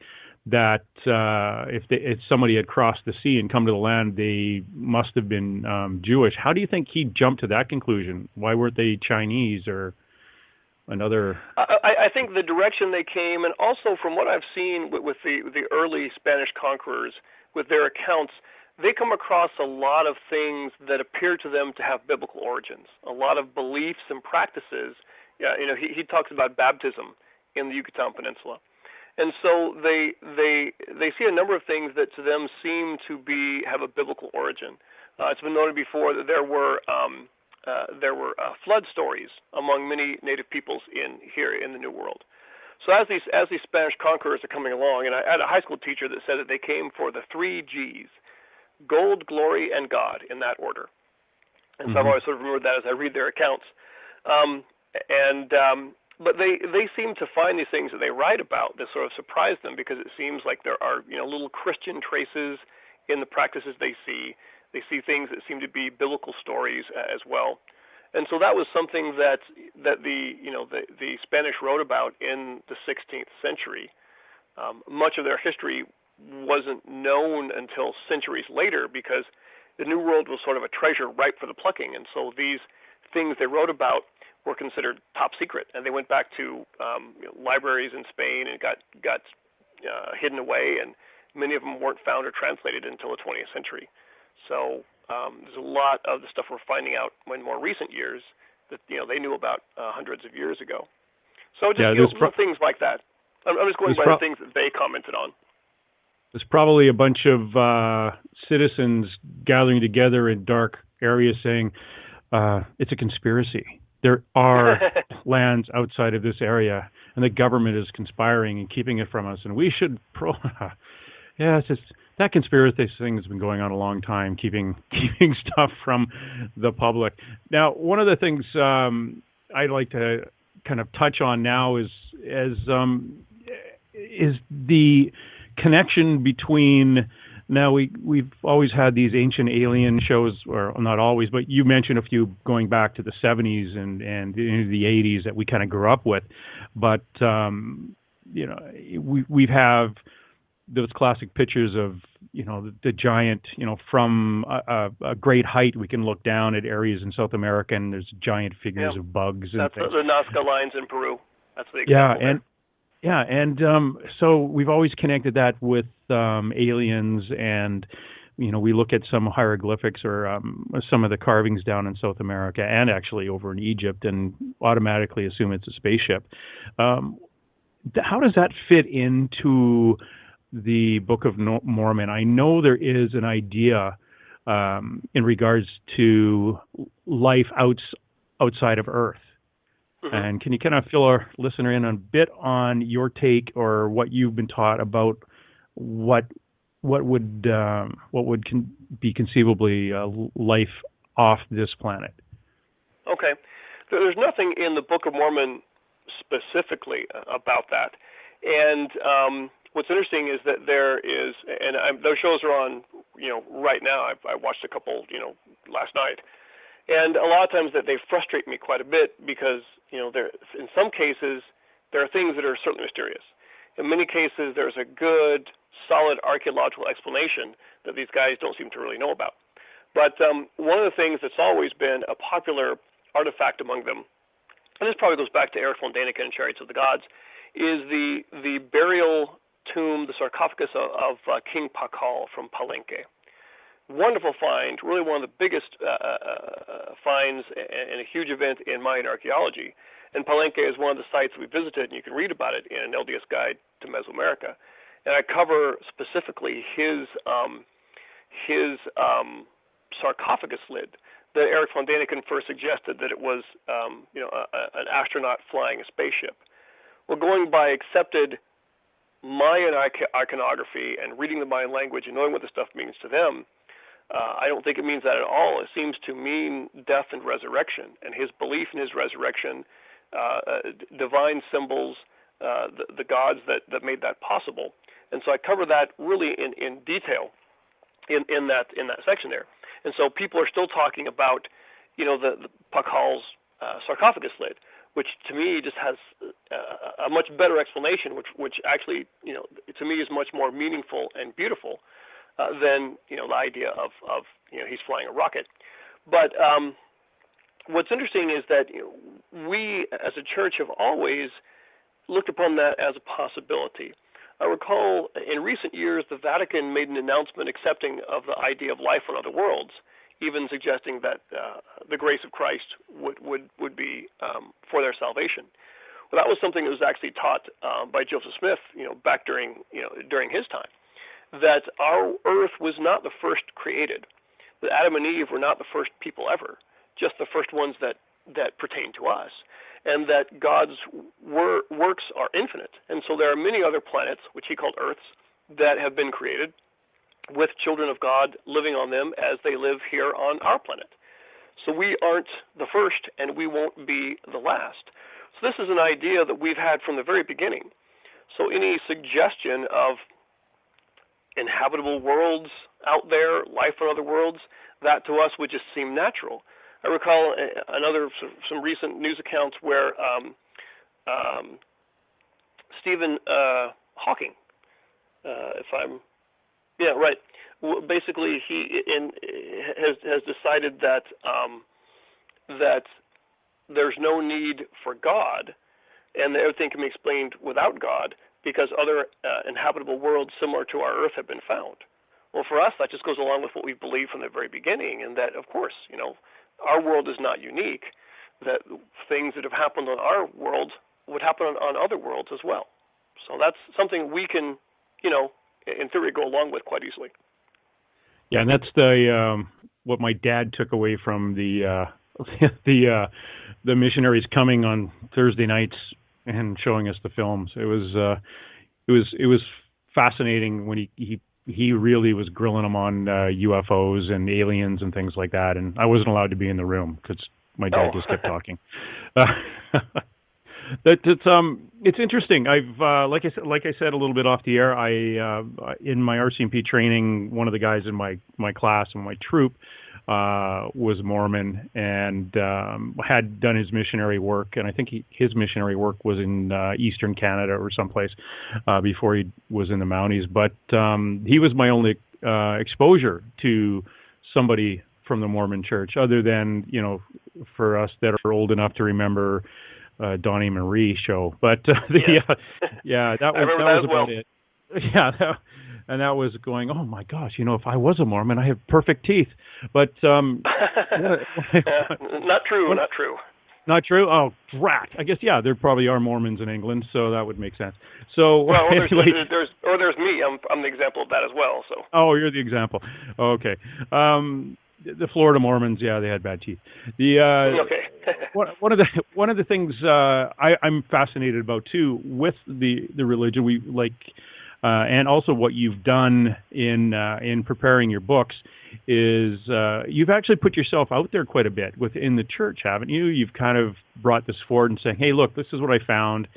if somebody had crossed the sea and come to the land, they must have been Jewish. How do you think he jumped to that conclusion? Why weren't they Chinese or another? I think the direction they came, and also from what I've seen with the early Spanish conquerors, with their accounts, they come across a lot of things that appear to them to have biblical origins, a lot of beliefs and practices. Yeah, you know, he talks about baptism in the Yucatan Peninsula. And so they see a number of things that to them seem to have a biblical origin. It's been noted before that there were flood stories among many native peoples here in the New World. So as these Spanish conquerors are coming along, and I had a high school teacher that said that they came for the 3 G's: gold, glory, and God, in that order. And so I've always sort of remembered that as I read their accounts. But they seem to find these things that they write about that sort of surprise them, because it seems like there are little Christian traces in the practices they see. They see things that seem to be biblical stories as well, and so that was something that the Spanish wrote about in the 16th century. Much of their history wasn't known until centuries later, because the New World was sort of a treasure ripe for the plucking, and so these things they wrote about were considered top secret, and they went back to libraries in Spain and got hidden away, and many of them weren't found or translated until the 20th century. So there's a lot of the stuff we're finding out in more recent years that they knew about hundreds of years ago. So just little things like that. I'm just going by the things that they commented on. There's probably a bunch of citizens gathering together in dark areas saying, it's a conspiracy. There are lands outside of this area, and the government is conspiring and keeping it from us, and we should it's just that conspiracy thing has been going on a long time, keeping stuff from the public. Now, one of the things I'd like to kind of touch on now is the connection between Now, we've always had these ancient alien shows, or not always, but you mentioned a few going back to the 70s and into the 80s that we kind of grew up with. But, we have those classic pictures of, the giant, from a great height, we can look down at areas in South America and there's giant figures of bugs and That's things. the Nazca lines in Peru. That's the example. So we've always connected that with aliens, and we look at some hieroglyphics or some of the carvings down in South America and actually over in Egypt, and automatically assume it's a spaceship. How does that fit into the Book of Mormon? I know there is an idea in regards to life outside of Earth. Mm-hmm. And can you kind of fill our listener in a bit on your take or what you've been taught about what would be conceivably life off this planet? Okay. There's nothing in the Book of Mormon specifically about that. And what's interesting is that there is, and those shows are on, right now. I watched a couple, last night. And a lot of times that they frustrate me quite a bit because, there, in some cases, there are things that are certainly mysterious. In many cases, there's a good, solid archaeological explanation that these guys don't seem to really know about. But one of the things that's always been a popular artifact among them, and this probably goes back to Erich von Däniken and Chariots of the Gods, is the burial tomb, the sarcophagus of King Pakal from Palenque. Wonderful find, really one of the biggest finds and a huge event in Mayan archaeology. And Palenque is one of the sites we visited, and you can read about it in an LDS Guide to Mesoamerica. And I cover specifically his sarcophagus lid that Erich von Däniken first suggested that it was an astronaut flying a spaceship. Well, going by accepted Mayan iconography and reading the Mayan language and knowing what the stuff means to them, I don't think it means that at all. It seems to mean death and resurrection, and his belief in his resurrection, divine symbols, the gods that made that possible. And so I cover that really in detail in that section there. And so people are still talking about, the Pakal's sarcophagus lid, which to me just has a much better explanation, which actually, to me is much more meaningful and beautiful than the idea of he's flying a rocket. But what's interesting is that we as a church have always looked upon that as a possibility. I recall in recent years the Vatican made an announcement accepting of the idea of life on other worlds, even suggesting that the grace of Christ would be for their salvation. Well, that was something that was actually taught by Joseph Smith, back during his time, that our earth was not the first created, that Adam and Eve were not the first people ever, just the first ones that pertain to us, and that God's works are infinite. And so there are many other planets, which he called Earths, that have been created with children of God living on them as they live here on our planet. So we aren't the first, and we won't be the last. So this is an idea that we've had from the very beginning. So any suggestion of inhabitable worlds out there, life on other worlds, that to us would just seem natural. I recall some recent news accounts where Stephen Hawking, basically he has decided that that there's no need for God, and that everything can be explained without God, because other inhabitable worlds similar to our Earth have been found. Well, for us, that just goes along with what we believed from the very beginning, and that, of course, our world is not unique, that things that have happened on our world would happen on other worlds as well. So that's something we can, in theory, go along with quite easily. Yeah, and that's what my dad took away from the missionaries coming on Thursday nights and showing us the films. It was fascinating when he really was grilling them on UFOs and aliens and things like that, and I wasn't allowed to be in the room because my dad just kept talking. It's interesting. I've like I said a little bit off the air. I in my RCMP training, one of the guys in my class and my troop was Mormon and had done his missionary work, and I think his missionary work was in Eastern Canada or someplace before he was in the Mounties. But he was my only exposure to somebody from the Mormon Church, other than, for us that are old enough to remember Donnie Marie show. But that was about it. Yeah, and that was going, oh my gosh, if I was a Mormon, I have perfect teeth. But not true. Not true. Oh, drat. I guess there probably are Mormons in England, so that would make sense. So there's me. I'm the example of that as well. So. Oh, you're the example. Okay. The Florida Mormons, they had bad teeth. Okay. one of the things I'm fascinated about too with the religion we like, and also what you've done in preparing your books is you've actually put yourself out there quite a bit within the church, haven't you? You've kind of brought this forward and saying, hey, look, this is what I found.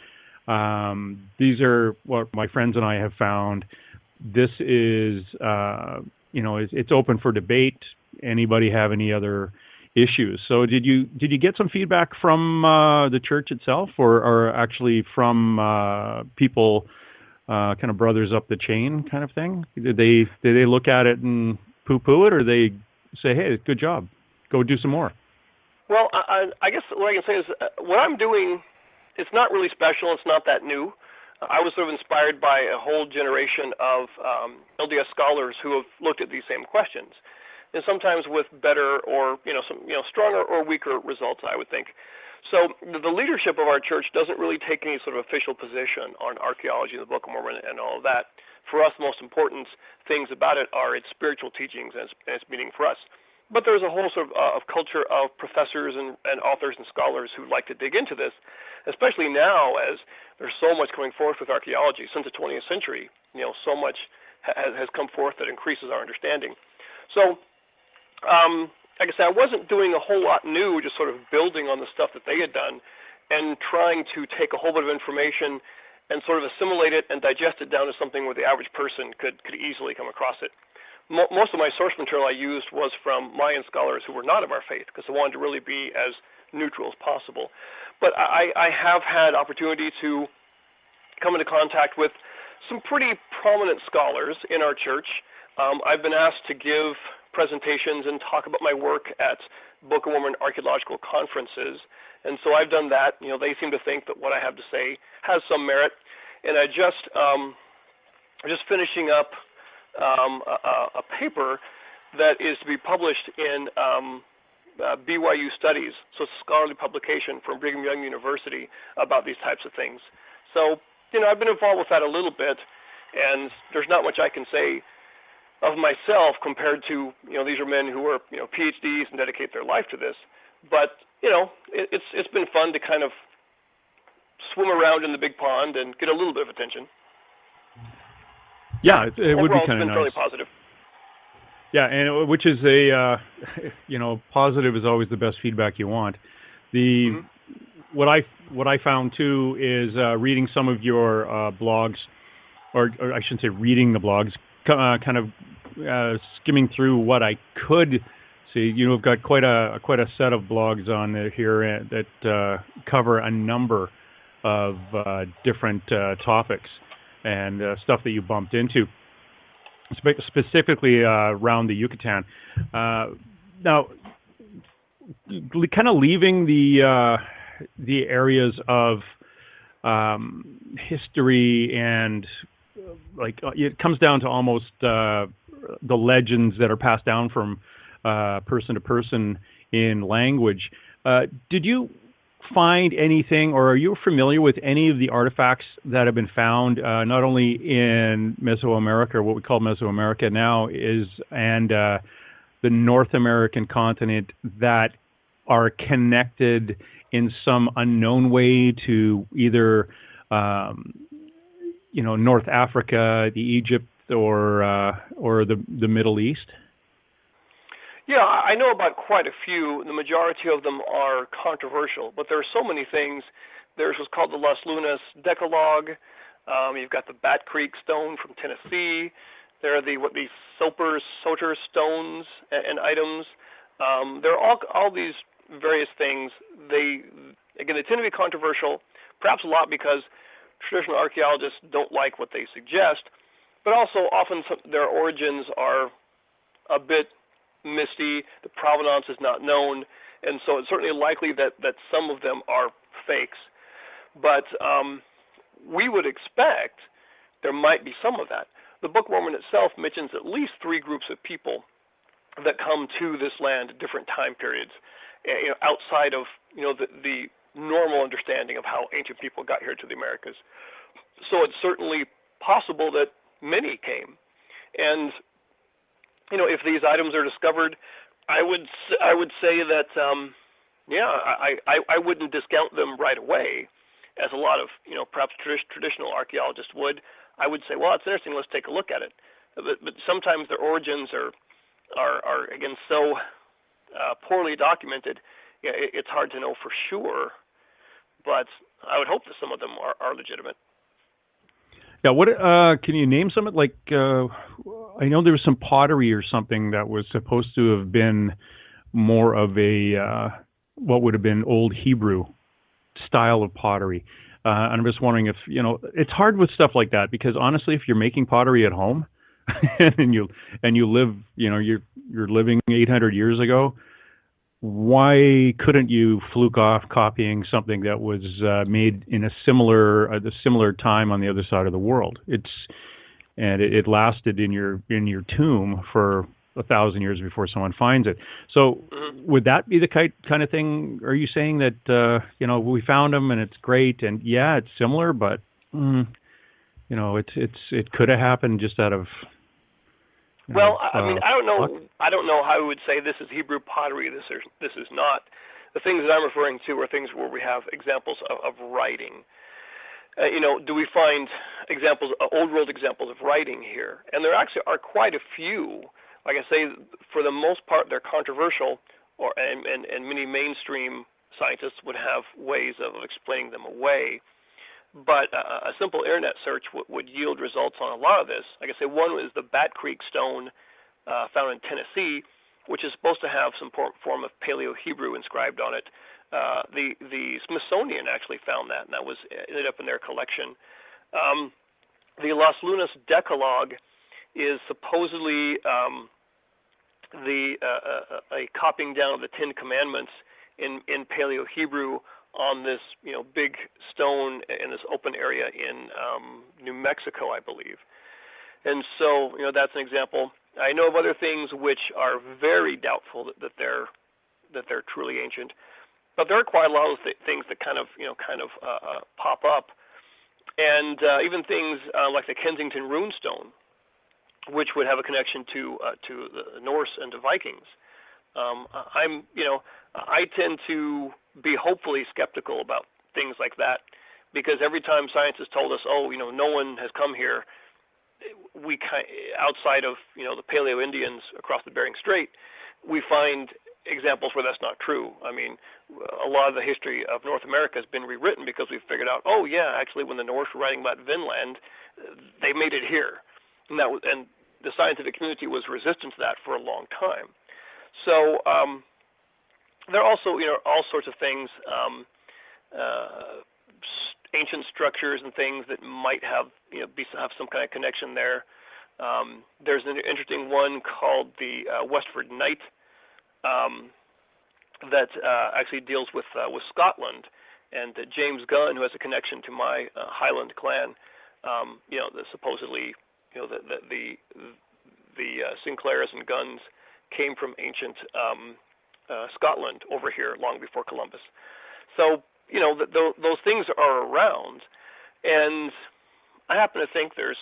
These are what my friends and I have found. This is, it's open for debate. Anybody have any other issues? So did you get some feedback from the church itself, or actually from people, kind of brothers up the chain kind of thing? Did they look at it and poo-poo it, or they say, hey, good job, go do some more? Well, I guess what I can say is what I'm doing, it's not really special. It's not that new. I was sort of inspired by a whole generation of LDS scholars who have looked at these same questions, and sometimes with better or stronger or weaker results, I would think. So the leadership of our church doesn't really take any sort of official position on archaeology and the Book of Mormon and all of that. For us, the most important things about it are its spiritual teachings and its meaning for us. But there's a whole sort of culture of professors and authors and scholars who like to dig into this, especially now as there's so much coming forth with archaeology. Since the 20th century, so much has come forth that increases our understanding. So, like I said, I wasn't doing a whole lot new, just sort of building on the stuff that they had done and trying to take a whole bit of information and sort of assimilate it and digest it down to something where the average person could easily come across it. Most of my source material I used was from Mayan scholars who were not of our faith, because I wanted to really be as neutral as possible. But I have had opportunity to come into contact with some pretty prominent scholars in our church. I've been asked to give presentations and talk about my work at Book of Mormon archaeological conferences, and so I've done that. They seem to think that what I have to say has some merit, and I just finishing up a paper that is to be published in BYU Studies, so it's a scholarly publication from Brigham Young University about these types of things. So, I've been involved with that a little bit, and there's not much I can say of myself compared to, these are men who are, PhDs and dedicate their life to this. But, it's been fun to kind of swim around in the big pond and get a little bit of attention. Yeah, it would be kind of nice. Overall, it's been fairly positive. Yeah, and which is positive is always the best feedback you want. What I found too is reading some of your blogs, or I shouldn't say reading the blogs, kind of skimming through what I could see. We've got quite a set of blogs on here that cover a number of different topics and stuff that you bumped into, specifically around the Yucatan. Now, kind of leaving the areas of history and it comes down to almost the legends that are passed down from person to person in language. Did you find anything, or are you familiar with any of the artifacts that have been found, not only in Mesoamerica, what we call Mesoamerica now, and the North American continent, that are connected in some unknown way to either North Africa, the Egypt, or the Middle East? Yeah, I know about quite a few. The majority of them are controversial, but there are so many things. There's what's called the Las Lunas Decalogue. You've got the Bat Creek Stone from Tennessee. There are these Soter stones and items. There are all these various things. They tend to be controversial, perhaps a lot because traditional archaeologists don't like what they suggest, but also often their origins are a bit misty. The provenance is not known, and so it's certainly likely that some of them are fakes. But we would expect there might be some of that. The Book of Mormon itself mentions at least 3 groups of people that come to this land at different time periods, outside of the normal understanding of how ancient people got here to the Americas. So it's certainly possible that many came, and if these items are discovered, I would say that I wouldn't discount them right away, as a lot of perhaps traditional archaeologists would. I would say, well, it's interesting. Let's take a look at it. But sometimes their origins are again so poorly documented. It's hard to know for sure. But I would hope that some of them are legitimate. Yeah. What can you name some? Like I know there was some pottery or something that was supposed to have been more of a what would have been Old Hebrew style of pottery. And I'm just wondering if, it's hard with stuff like that, because honestly, if you're making pottery at home and you live, you're living 800 years ago, why couldn't you fluke off copying something that was made in a similar time on the other side of the world? It lasted in your tomb for 1,000 years before someone finds it. So would that be the kind of thing? Are you saying that, we found them and it's great and yeah, it's similar, but, it could have happened just out of, I don't know. Luck? I don't know how I would say this is Hebrew pottery. This is not. The things that I'm referring to are things where we have examples of writing. Do we find old world examples of writing here? And there actually are quite a few. Like I say, for the most part, they're controversial, and many mainstream scientists would have ways of explaining them away. But a simple internet search would yield results on a lot of this. Like I say, one is the Bat Creek Stone found in Tennessee, which is supposed to have some form of Paleo-Hebrew inscribed on it. The Smithsonian actually found that, and that ended up in their collection. The Las Lunas Decalogue is supposedly a copying down of the 10 Commandments in Paleo-Hebrew on this big stone in this open area in New Mexico, I believe. And so that's an example. I know of other things which are very doubtful that they're truly ancient, but there are quite a lot of things that kind of pop up, and even things like the Kensington Runestone, which would have a connection to the Norse and to Vikings. I tend to be hopefully skeptical about things like that, because every time science has told us, no one has come here, outside of the Paleo Indians across the Bering Strait, we find examples where that's not true. I mean, a lot of the history of North America has been rewritten because we've figured out, actually when the Norse were writing about Vinland, they made it here. And the scientific community was resistant to that for a long time. So there are also, all sorts of things, ancient structures and things that might have, have some kind of connection there. There's an interesting one called the Westford Knight that actually deals with Scotland, and James Gunn, who has a connection to my Highland clan, supposedly. The Sinclairs and Gunns came from ancient Scotland over here long before Columbus. So those things are around, and I happen to think there's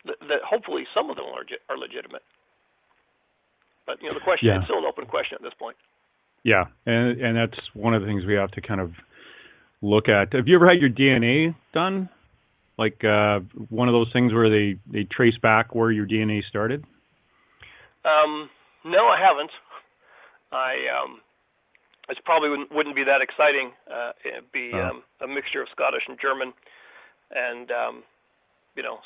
that hopefully some of them are legitimate. But the question is still an open question at this point. Yeah, and that's one of the things we have to kind of look at. Have you ever had your DNA done? Like one of those things where they trace back where your DNA started? No, I haven't. It probably wouldn't be that exciting. It'd be a mixture of Scottish and German, and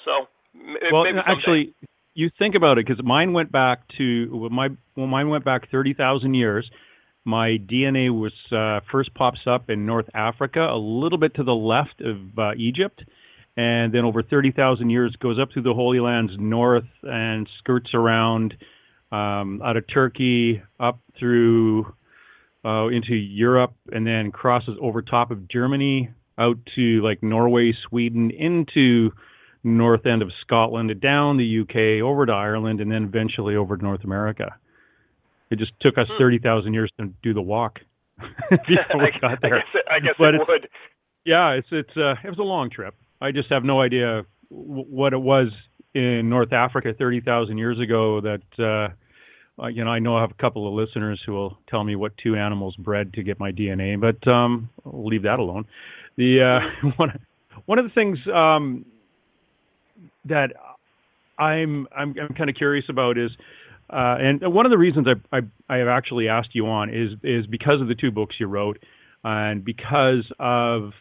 so maybe actually, you think about it, because mine went back 30,000 years. My DNA was first pops up in North Africa, a little bit to the left of Egypt, and then over 30,000 years goes up through the Holy Lands north and skirts around out of Turkey up through into Europe, and then crosses over top of Germany out to like Norway, Sweden, into north end of Scotland, down the UK, over to Ireland, and then eventually over to North America. It just took us 30,000 years to do the walk before we got there. I guess it would. Yeah, it was a long trip. I just have no idea what it was in North Africa 30,000 years ago that, I know I have a couple of listeners who will tell me what two animals bred to get my DNA, but I'll leave that alone. One of the things that I'm kind of curious about is, and one of the reasons I have actually asked you on is because of the two books you wrote, and because of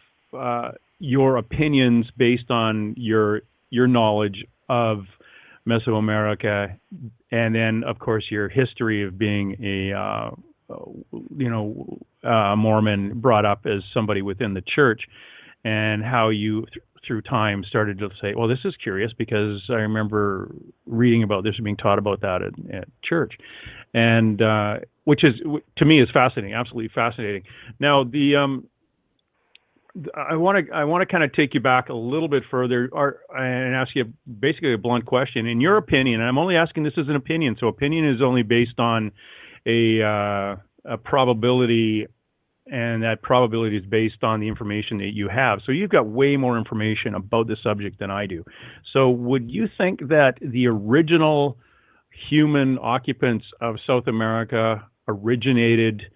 your opinions based on your knowledge of Mesoamerica, and then of course your history of being a Mormon, brought up as somebody within the church, and how you through time started to say, well, this is curious because I remember reading about this and being taught about that at church, and which is, to me, is fascinating, absolutely fascinating. Now, I want to kind of take you back a little bit further and ask you basically a blunt question. In your opinion, and I'm only asking this as an opinion, so opinion is only based on a probability, and that probability is based on the information that you have. So you've got way more information about the subject than I do. So would you think that the original human occupants of South America originated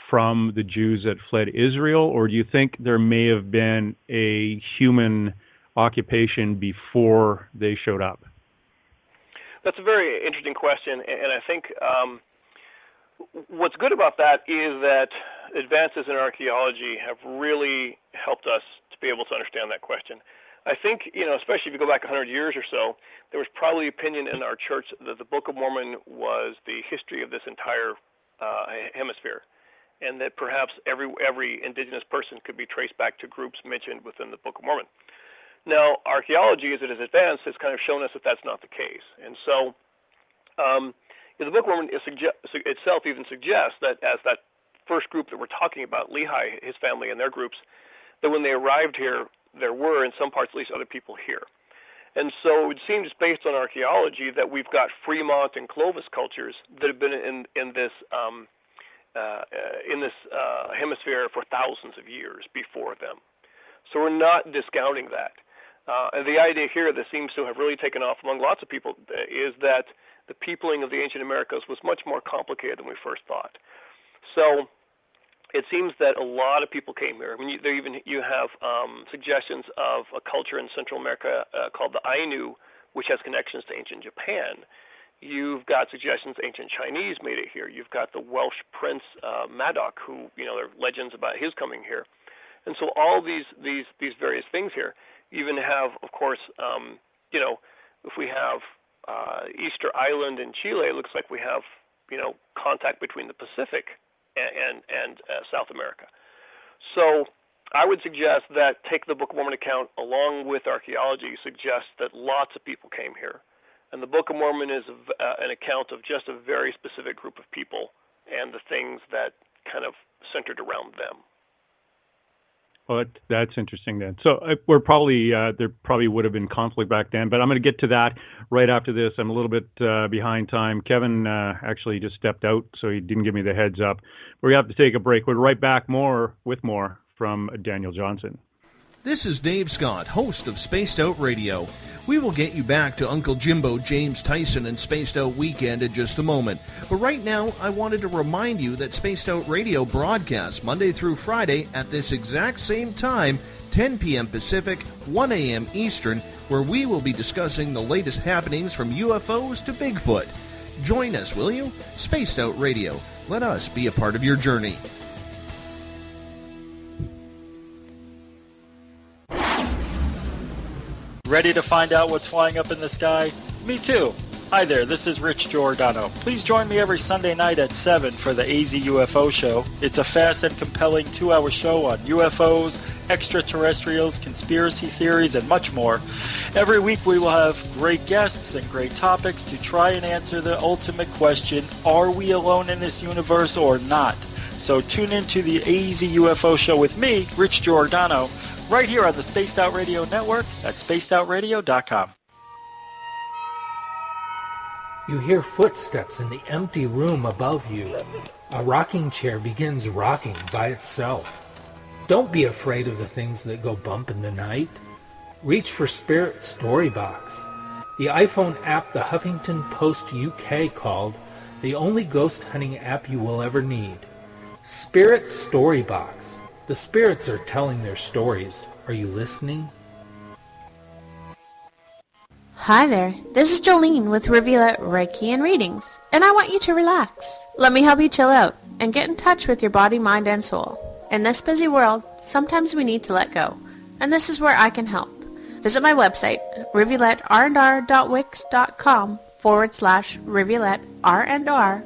from the Jews that fled Israel, or do you think there may have been a human occupation before they showed up? That's a very interesting question, and I think what's good about that is that advances in archaeology have really helped us to be able to understand that question. I think, especially if you go back 100 years or so, there was probably opinion in our church that the Book of Mormon was the history of this entire hemisphere, and that perhaps every indigenous person could be traced back to groups mentioned within the Book of Mormon. Now, archaeology, as it has advanced, has kind of shown us that that's not the case. And so the Book of Mormon itself even suggests that as that first group that we're talking about, Lehi, his family, and their groups, that when they arrived here, there were, in some parts at least, other people here. And so it would seem, just based on archaeology, that we've got Fremont and Clovis cultures that have been in this hemisphere for thousands of years before them. So we're not discounting that. And the idea here that seems to have really taken off among lots of people is that the peopling of the ancient Americas was much more complicated than we first thought. So it seems that a lot of people came here. I mean, you have suggestions of a culture in Central America called the Ainu, which has connections to ancient Japan. You've got suggestions ancient Chinese made it here. You've got the Welsh prince Madoc, who there are legends about his coming here. And so all these various things here. You even have, of course, if we have Easter Island in Chile, it looks like we have contact between the Pacific and South America. So I would suggest that take the Book of Mormon account along with archaeology suggests that lots of people came here. And the Book of Mormon is an account of just a very specific group of people and the things that kind of centered around them. Well, that's interesting then. So we're probably there probably would have been conflict back then, but I'm going to get to that right after this. I'm a little bit behind time. Kevin actually just stepped out, so he didn't give me the heads up. We have to take a break. We're right back with more from Daniel Johnson. This is Dave Scott, host of Spaced Out Radio. We will get you back to Uncle Jimbo, James Tyson, and Spaced Out Weekend in just a moment. But right now, I wanted to remind you that Spaced Out Radio broadcasts Monday through Friday at this exact same time, 10 p.m. Pacific, 1 a.m. Eastern, where we will be discussing the latest happenings from UFOs to Bigfoot. Join us, will you? Spaced Out Radio. Let us be a part of your journey. Ready to find out what's flying up in the sky? Me too. Hi there, this is Rich Giordano. Please join me every Sunday night at 7 for the AZ UFO Show. It's a fast and compelling 2-hour show on UFOs, extraterrestrials, conspiracy theories, and much more. Every week we will have great guests and great topics to try and answer the ultimate question, are we alone in this universe or not? So tune into the AZ UFO Show with me, Rich Giordano, right here on the Spaced Out Radio Network at spacedoutradio.com. You hear footsteps in the empty room above you. A rocking chair begins rocking by itself. Don't be afraid of the things that go bump in the night. Reach for Spirit Storybox, the iPhone app the Huffington Post UK called the only ghost hunting app you will ever need. Spirit Storybox. The spirits are telling their stories. Are you listening? Hi there, this is Jolene with Reveal Reiki and Readings, and I want you to relax. Let me help you chill out and get in touch with your body, mind, and soul. In this busy world, sometimes we need to let go, and this is where I can help. Visit my website, rivuletrndr.wix.com/Rivulet-R&R,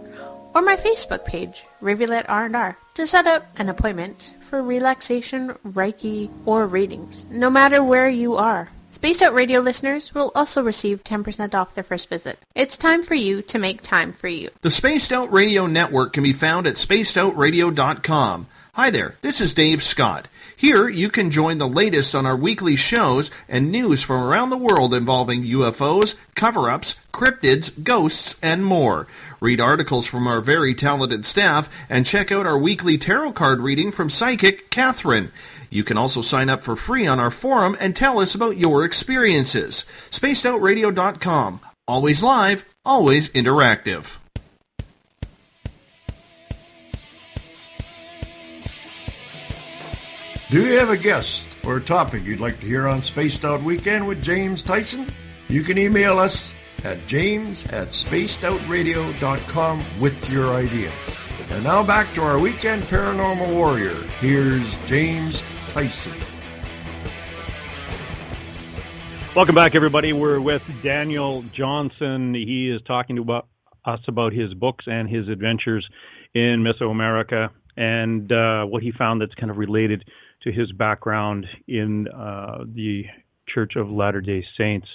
or my Facebook page, Rivulet R&R, to set up an appointment for relaxation, Reiki, or readings, no matter where you are. Spaced Out Radio listeners will also receive 10% off their first visit. It's time for you to make time for you. The Spaced Out Radio Network can be found at spacedoutradio.com. Hi there, this is Dave Scott. Here you can join the latest on our weekly shows and news from around the world involving UFOs, cover-ups, cryptids, ghosts, and more. Read articles from our very talented staff and check out our weekly tarot card reading from Psychic Catherine. You can also sign up for free on our forum and tell us about your experiences. SpacedOutRadio.com. Always live, always interactive. Do you have a guest or a topic you'd like to hear on Spaced Out Weekend with James Tyson? You can email us at james@spacedoutradio.com with your idea. And now back to our weekend paranormal warrior. Here's James Tyson. Welcome back, everybody. We're with Daniel Johnson. He is talking to us about his books and his adventures in Mesoamerica and what he found that's kind of related to his background in the Church of Latter-day Saints.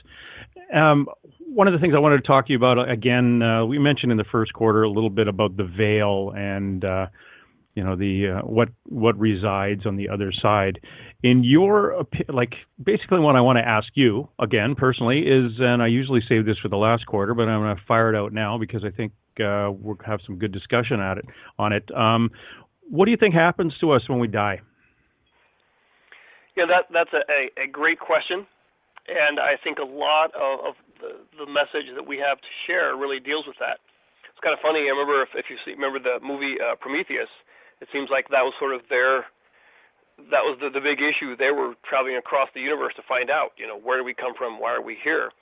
One of the things I wanted to talk to you about, again, we mentioned in the first quarter a little bit about the veil and what resides on the other side. In your basically what I want to ask you, again, personally, is, and I usually save this for the last quarter, but I'm going to fire it out now because I think we'll have some good discussion on it. What do you think happens to us when we die? Yeah, that's a great question, and I think a lot of the message that we have to share really deals with that. It's kind of funny. I remember if you remember the movie Prometheus, it seems like that was sort of that was the big issue. They were traveling across the universe to find out, where do we come from, why are we here?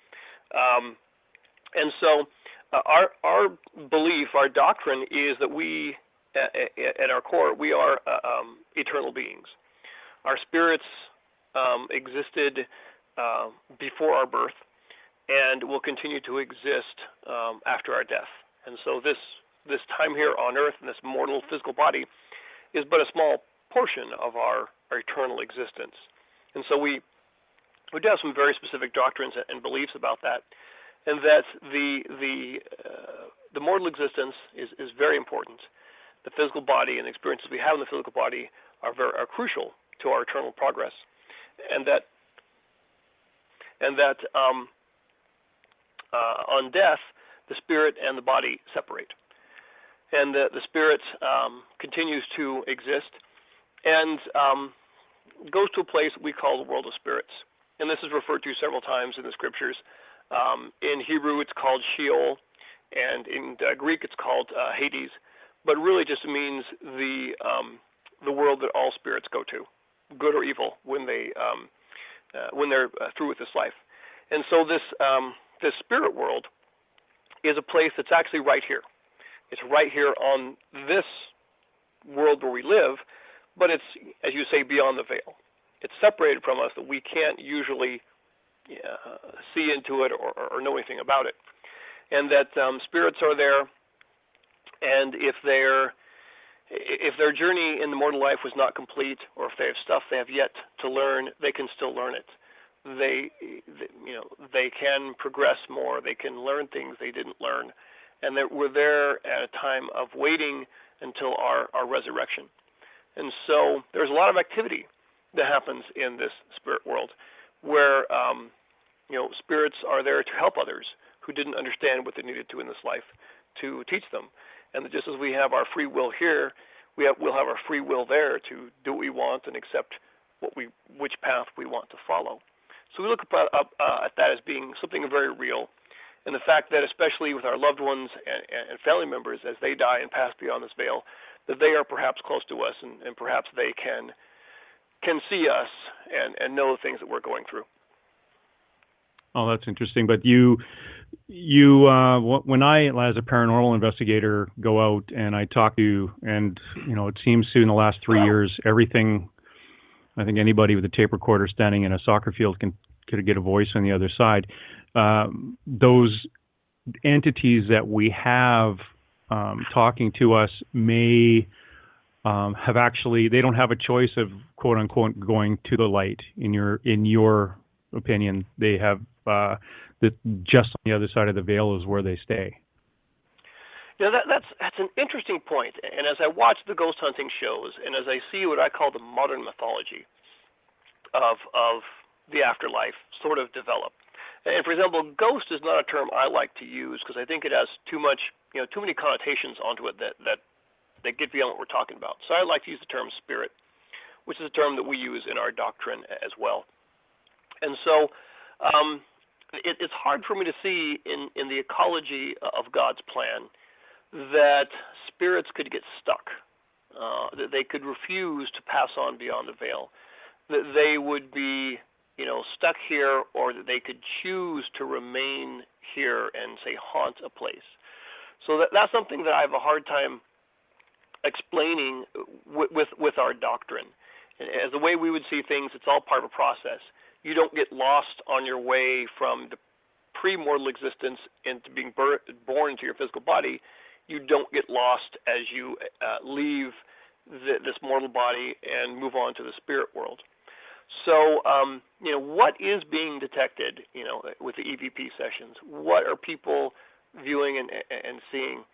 And so our belief, our doctrine is that we, at our core, we are eternal beings. Our spirits existed before our birth and will continue to exist after our death. And so this time here on Earth and this mortal physical body is but a small portion of our eternal existence. And so we do have some very specific doctrines and beliefs about that, and that the mortal existence is very important. The physical body and the experiences we have in the physical body are crucial to our eternal progress, and that on death the spirit and the body separate, and the spirit continues to exist and goes to a place we call the world of spirits. And this is referred to several times in the scriptures. In Hebrew it's called Sheol, and in Greek it's called Hades, but really just means the world that all spirits go to, good or evil, when they're through with this life. And so this spirit world is a place that's actually right here. It's right here on this world where we live, but it's, as you say, beyond the veil. It's separated from us that we can't usually see into it or know anything about it. And that spirits are there, and if their journey in the mortal life was not complete, or if they have stuff they have yet to learn, they can still learn it. They can progress more. They can learn things they didn't learn, and that we're there at a time of waiting until our resurrection. And so there's a lot of activity that happens in this spirit world, where spirits are there to help others who didn't understand what they needed to in this life, to teach them. And just as we have our free will here, we'll have our free will there to do what we want and accept which path we want to follow. So we look at that as being something very real, and the fact that especially with our loved ones and family members, as they die and pass beyond this veil, that they are perhaps close to us, and perhaps they can see us and know the things that we're going through. Oh, that's interesting. But you, when I, as a paranormal investigator, go out and I talk to, and it seems to in the last 3 years, everything. I think anybody with a tape recorder standing in a soccer field could get a voice on the other side. Those entities that we have talking to us may have actually, they don't have a choice of quote unquote going to the light. In your opinion, they have just on the other side of the veil is where they stay. That's an interesting point. And as I watch the ghost hunting shows, and as I see what I call the modern mythology of the afterlife sort of develop, and for example, ghost is not a term I like to use because I think it has too many connotations onto it that get beyond what we're talking about. So I like to use the term spirit, which is a term that we use in our doctrine as well. And so it's hard for me to see in the ecology of God's plan that spirits could get stuck, that they could refuse to pass on beyond the veil, that they would be, stuck here, or that they could choose to remain here and, say, haunt a place. So that's something that I have a hard time explaining with our doctrine. And as the way we would see things, it's all part of a process. You don't get lost on your way from the pre-mortal existence into being born into your physical body. You don't get lost as you leave this mortal body and move on to the spirit world. So, what is being detected, with the EVP sessions? What are people viewing and seeing?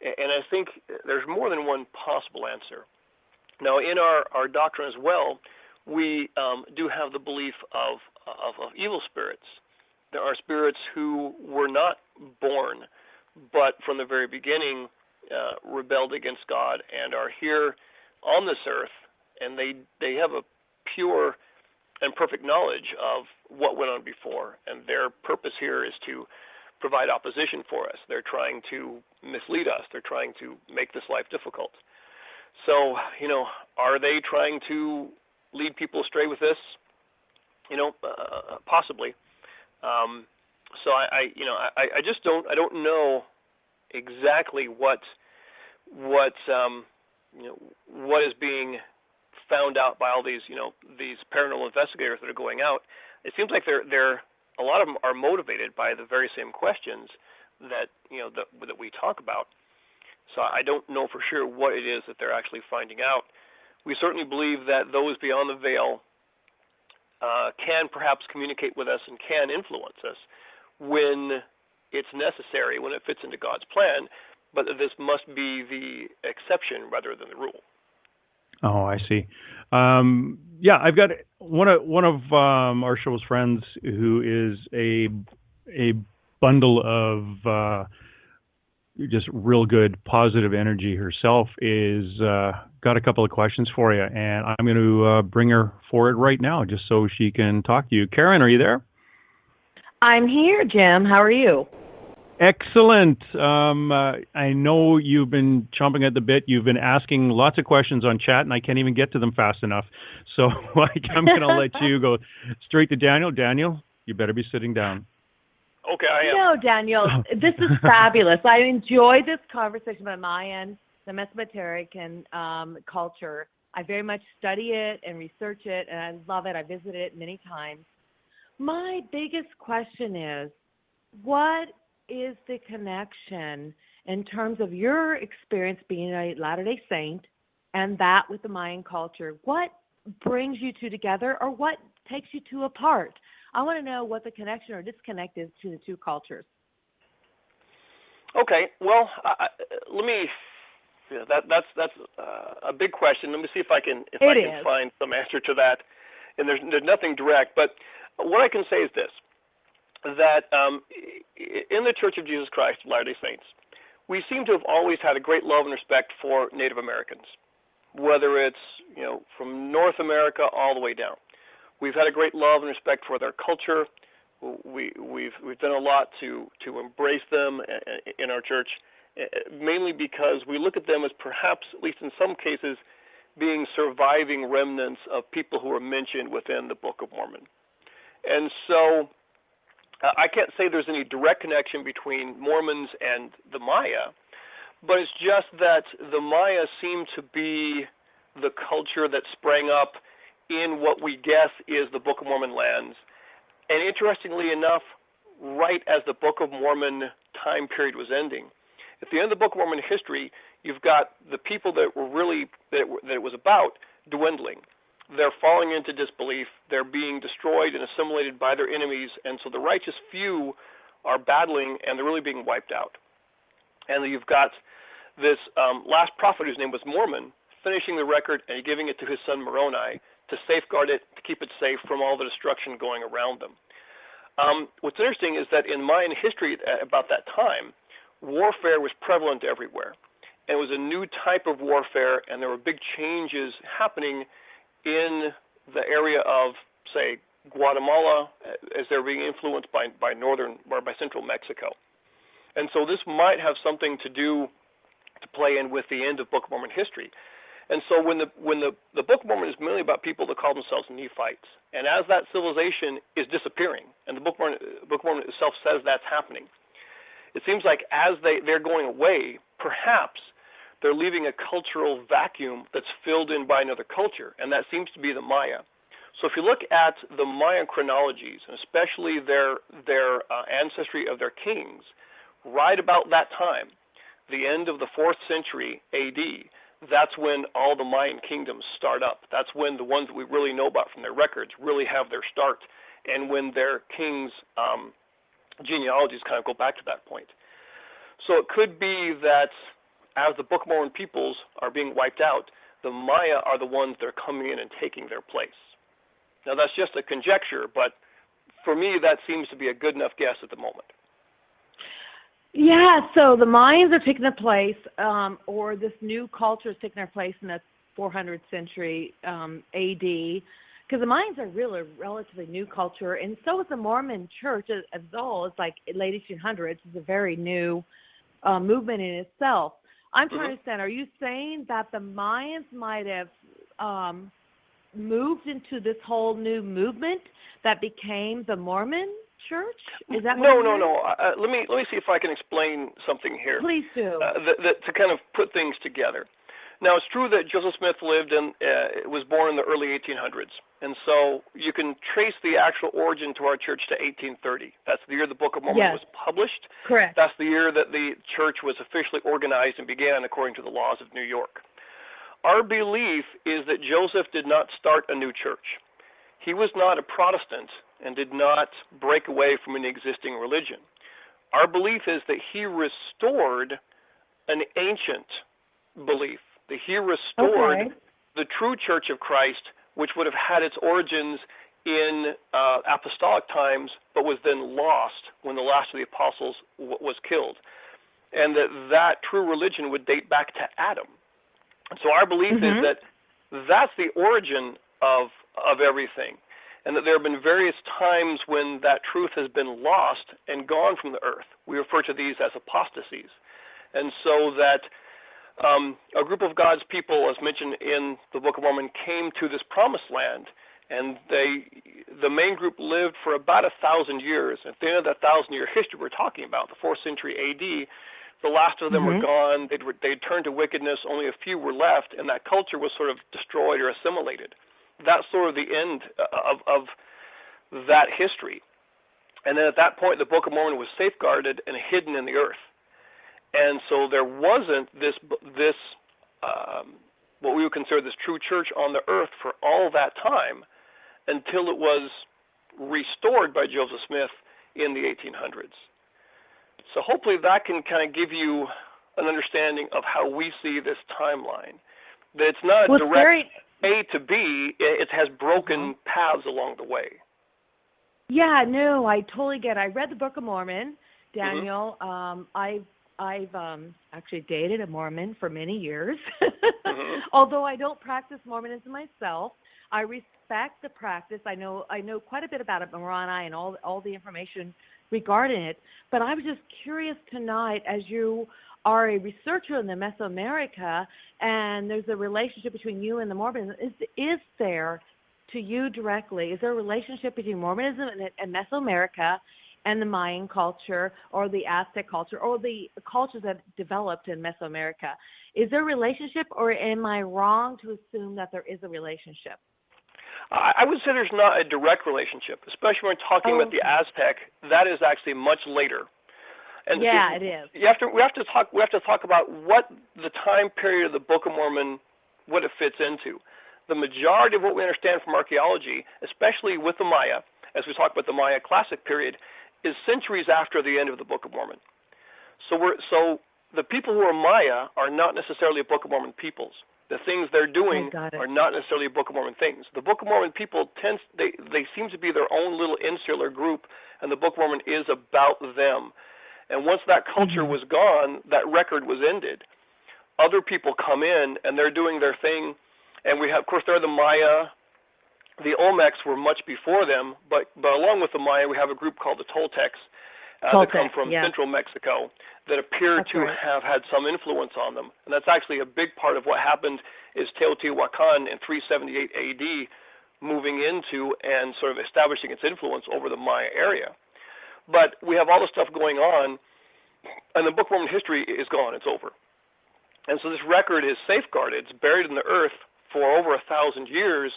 And I think there's more than one possible answer. Now, in our doctrine as well, we do have the belief of evil spirits. There are spirits who were not born, but from the very beginning rebelled against God and are here on this earth, and they have a pure and perfect knowledge of what went on before, and their purpose here is to provide opposition for us. They're trying to mislead us. They're trying to make this life difficult. So, are they trying to lead people astray with this? Possibly. So I just don't know exactly what is being found out by all these paranormal investigators that are going out. It seems like they're a lot of them are motivated by the very same questions that that we talk about. So I don't know for sure what it is that they're actually finding out. We certainly believe that those beyond the veil can perhaps communicate with us and can influence us when it's necessary, when it fits into God's plan, but this must be the exception rather than the rule. Oh, I see. I've got one of our show's friends who is a bundle of just real good positive energy herself, is got a couple of questions for you, and I'm going to bring her forward right now just so she can talk to you. Karen, are you there? I'm here, Jim. How are you? Excellent. I know you've been chomping at the bit. You've been asking lots of questions on chat, and I can't even get to them fast enough. So I'm going to let you go straight to Daniel. Daniel, you better be sitting down. Okay, I am. No, Daniel, this is fabulous. I enjoy this conversation about Mayan, the Mesoamerican culture. I very much study it and research it, and I love it. I visited it many times. My biggest question is, what is the connection in terms of your experience being a Latter-day Saint and that with the Mayan culture? What brings you two together, or what takes you two apart? I want to know what the connection or disconnect is to the two cultures. Okay, well, let me. Yeah, that's a big question. Let me see if I can find some answer to that. And there's nothing direct, but what I can say is this: that in the Church of Jesus Christ of Latter-day Saints, we seem to have always had a great love and respect for Native Americans, whether it's from North America all the way down. We've had a great love and respect for their culture. We've done a lot to embrace them in our church, mainly because we look at them as perhaps, at least in some cases, being surviving remnants of people who are mentioned within the Book of Mormon. And so I can't say there's any direct connection between Mormons and the Maya, but it's just that the Maya seem to be the culture that sprang up in what we guess is the Book of Mormon lands. And interestingly enough, right as the Book of Mormon time period was ending, at the end of the Book of Mormon history, you've got the people that were really that it was about dwindling. They're falling into disbelief. They're being destroyed and assimilated by their enemies, and so the righteous few are battling, and they're really being wiped out. And you've got this last prophet whose name was Mormon finishing the record and giving it to his son Moroni to safeguard it, to keep it safe from all the destruction going around them. What's interesting is that in Mayan history about that time, warfare was prevalent everywhere. And it was a new type of warfare, and there were big changes happening in the area of, say, Guatemala, as they're being influenced by central Mexico. And so this might have something to play in with the end of Book of Mormon history. And so when the Book of Mormon is mainly about people that call themselves Nephites, and as that civilization is disappearing, and the Book of Mormon itself says that's happening, it seems like as they're going away, perhaps they're leaving a cultural vacuum that's filled in by another culture, and that seems to be the Maya. So if you look at the Mayan chronologies, and especially their ancestry of their kings, right about that time, the end of the 4th century A.D., that's when all the Mayan kingdoms start up. That's when the ones that we really know about from their records really have their start, and when their kings' genealogies kind of go back to that point. So it could be that as the Book of Mormon peoples are being wiped out, the Maya are the ones that are coming in and taking their place. Now that's just a conjecture, but for me that seems to be a good enough guess at the moment. Yeah, so the Mayans are taking their place, or this new culture is taking their place in the 400th century A.D., because the Mayans are really a relatively new culture, and so is the Mormon Church as a whole. It's like late 1800s. It's a very new movement in itself. I'm trying to understand, are you saying that the Mayans might have moved into this whole new movement that became the Mormon Church? Is that no. Let me see if I can explain something here. Please do. To kind of put things together. Now, it's true that Joseph Smith lived and was born in the early 1800s, and so you can trace the actual origin to our church to 1830. That's the year the Book of Mormon was published. Correct. That's the year that the church was officially organized and began according to the laws of New York. Our belief is that Joseph did not start a new church. He was not a Protestant and did not break away from an existing religion. Our belief is that he restored an ancient belief, that he restored the true Church of Christ, which would have had its origins in apostolic times, but was then lost when the last of the apostles was killed, and that true religion would date back to Adam. So our belief is that that's the origin of everything, and that there have been various times when that truth has been lost and gone from the earth. We refer to these as apostasies. And so that a group of God's people, as mentioned in the Book of Mormon, came to this promised land, And the main group lived for about 1,000 years. At the end of that 1,000-year history we're talking about, the 4th century A.D., the last of them were gone. They'd turned to wickedness. Only a few were left, and that culture was sort of destroyed or assimilated. That's sort of the end of that history. And then at that point, the Book of Mormon was safeguarded and hidden in the earth. And so there wasn't this what we would consider this true church on the earth for all that time until it was restored by Joseph Smith in the 1800s. So hopefully that can kind of give you an understanding of how we see this timeline. That it's not a direct A to B, it has broken paths along the way. Yeah, no, I totally get it. I read the Book of Mormon, Daniel. I've actually dated a Mormon for many years. Although I don't practice Mormonism myself, I respect the practice. I know quite a bit about it, Moroni, and all the information regarding it. But I was just curious tonight, as you are a researcher in the Mesoamerica, and there's a relationship between you and the Mormons. Is there, to you directly, is there a relationship between Mormonism and Mesoamerica and the Mayan culture or the Aztec culture or the cultures that developed in Mesoamerica? Is there a relationship, or am I wrong to assume that there is a relationship? I would say there's not a direct relationship, especially when we're talking about the Aztec. That is actually much later. And it is. We have to talk about what the time period of the Book of Mormon, what it fits into. The majority of what we understand from archaeology, especially with the Maya, as we talk about the Maya Classic period, is centuries after the end of the Book of Mormon. So the people who are Maya are not necessarily a Book of Mormon peoples. The things they're doing are not necessarily Book of Mormon things. The Book of Mormon people they seem to be their own little insular group, and the Book of Mormon is about them. And once that culture was gone, that record was ended. Other people come in, and they're doing their thing. And we have, of course, they're the Maya. The Olmecs were much before them, but along with the Maya, we have a group called the Toltecs that come from central Mexico that appear to have had some influence on them. And that's actually a big part of what happened is Teotihuacan in 378 AD moving into and sort of establishing its influence over the Maya area. But we have all this stuff going on, and the Book of Mormon history is gone. It's over. And so this record is safeguarded. It's buried in the earth for over 1,000 years,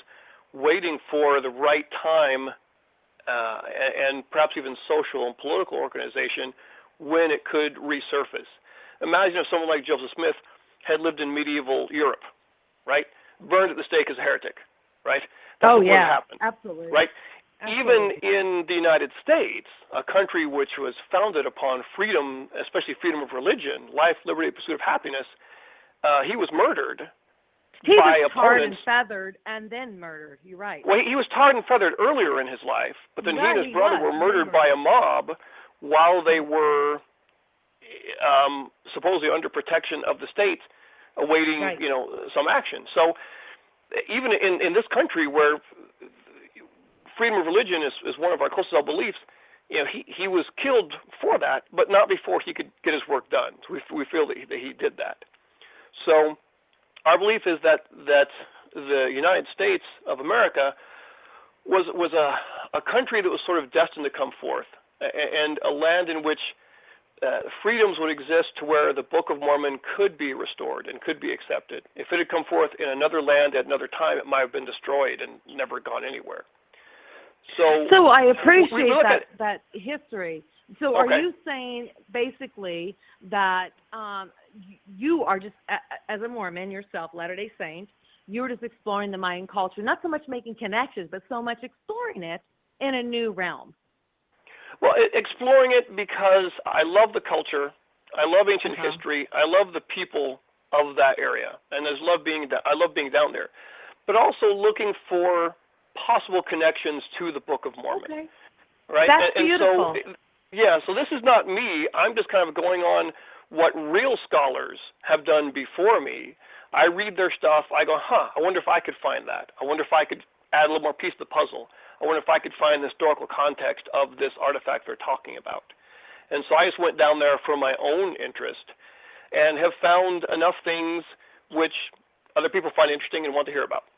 waiting for the right time and perhaps even social and political organization when it could resurface. Imagine if someone like Joseph Smith had lived in medieval Europe, right? Burned at the stake as a heretic, right? That's what happened, absolutely. Right? Absolutely. Even in the United States, a country which was founded upon freedom, especially freedom of religion, life, liberty, pursuit of happiness, he was murdered. He by was tarred and opponents. feathered and then murdered. You're right. Well, he was tarred and feathered earlier in his life, but then he and his brother were murdered by a mob while they were supposedly under protection of the state, awaiting some action. So even in this country where freedom of religion is one of our closest held beliefs, he was killed for that, but not before he could get his work done. So we feel that he did that. So our belief is that the United States of America was a country that was sort of destined to come forth, and a land in which freedoms would exist to where the Book of Mormon could be restored and could be accepted. If it had come forth in another land at another time, it might have been destroyed and never gone anywhere. So I appreciate that history. So are you saying basically that you are just, as a Mormon yourself, Latter-day Saint, you were just exploring the Mayan culture, not so much making connections, but so much exploring it in a new realm? Well, exploring it because I love the culture, I love ancient history, I love the people of that area, and I love being down there, but also looking for possible connections to the Book of Mormon. Okay. Right? That's beautiful. So this is not me. I'm just kind of going on what real scholars have done before me. I read their stuff. I go, I wonder if I could find that. I wonder if I could add a little more piece to the puzzle. I wonder if I could find the historical context of this artifact they're talking about. And so I just went down there for my own interest and have found enough things which other people find interesting and want to hear about.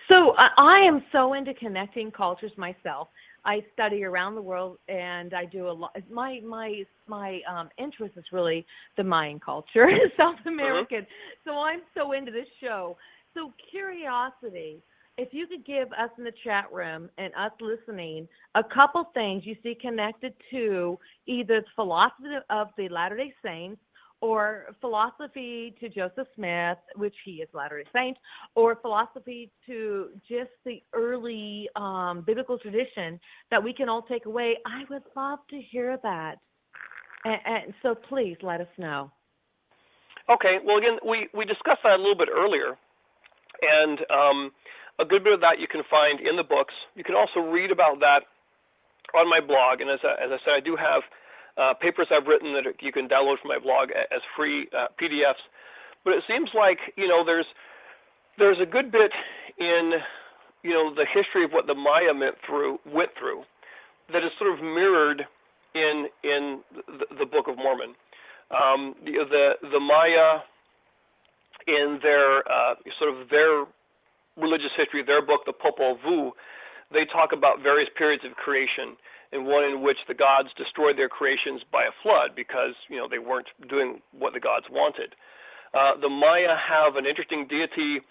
So I am so into connecting cultures myself. I study around the world, and I do a lot. My interest is really the Mayan culture, South American. So I'm so into this show. So curiosity, if you could give us in the chat room and us listening a couple things you see connected to either the philosophy of the Latter-day Saints or philosophy to Joseph Smith, which he is Latter-day Saint, or philosophy to just the early biblical tradition that we can all take away, I would love to hear that. And so please let us know. Okay. Well, again, we discussed that a little bit earlier, and a good bit of that you can find in the books. You can also read about that on my blog, and as I said, I do have papers I've written that you can download from my blog as free PDFs. But it seems like there's a good bit in the history of what the Maya went through that is sort of mirrored in the Book of Mormon. The Maya, in their their religious history, their book, the Popol Vuh, they talk about various periods of creation, and one in which the gods destroyed their creations by a flood because they weren't doing what the gods wanted. The Maya have an interesting deity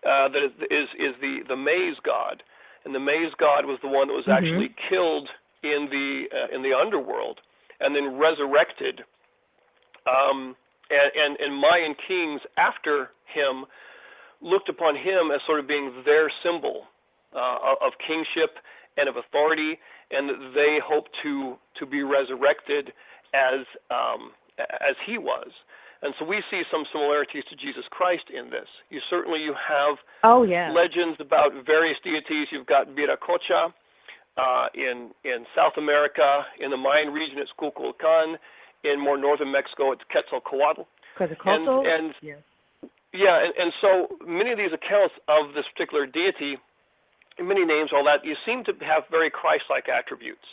that is the maize god, and the maize god was the one that was actually killed in the underworld and then resurrected. And Mayan kings after him looked upon him as sort of being their symbol of kingship and of authority, and they hoped to be resurrected as he was. And so we see some similarities to Jesus Christ in this. You have legends about various deities. You've got Viracocha in South America. In the Mayan region, it's Kukulkan. In more northern Mexico, it's Quetzalcoatl. And so many of these accounts of this particular deity, many names, all that, you seem to have very Christ-like attributes.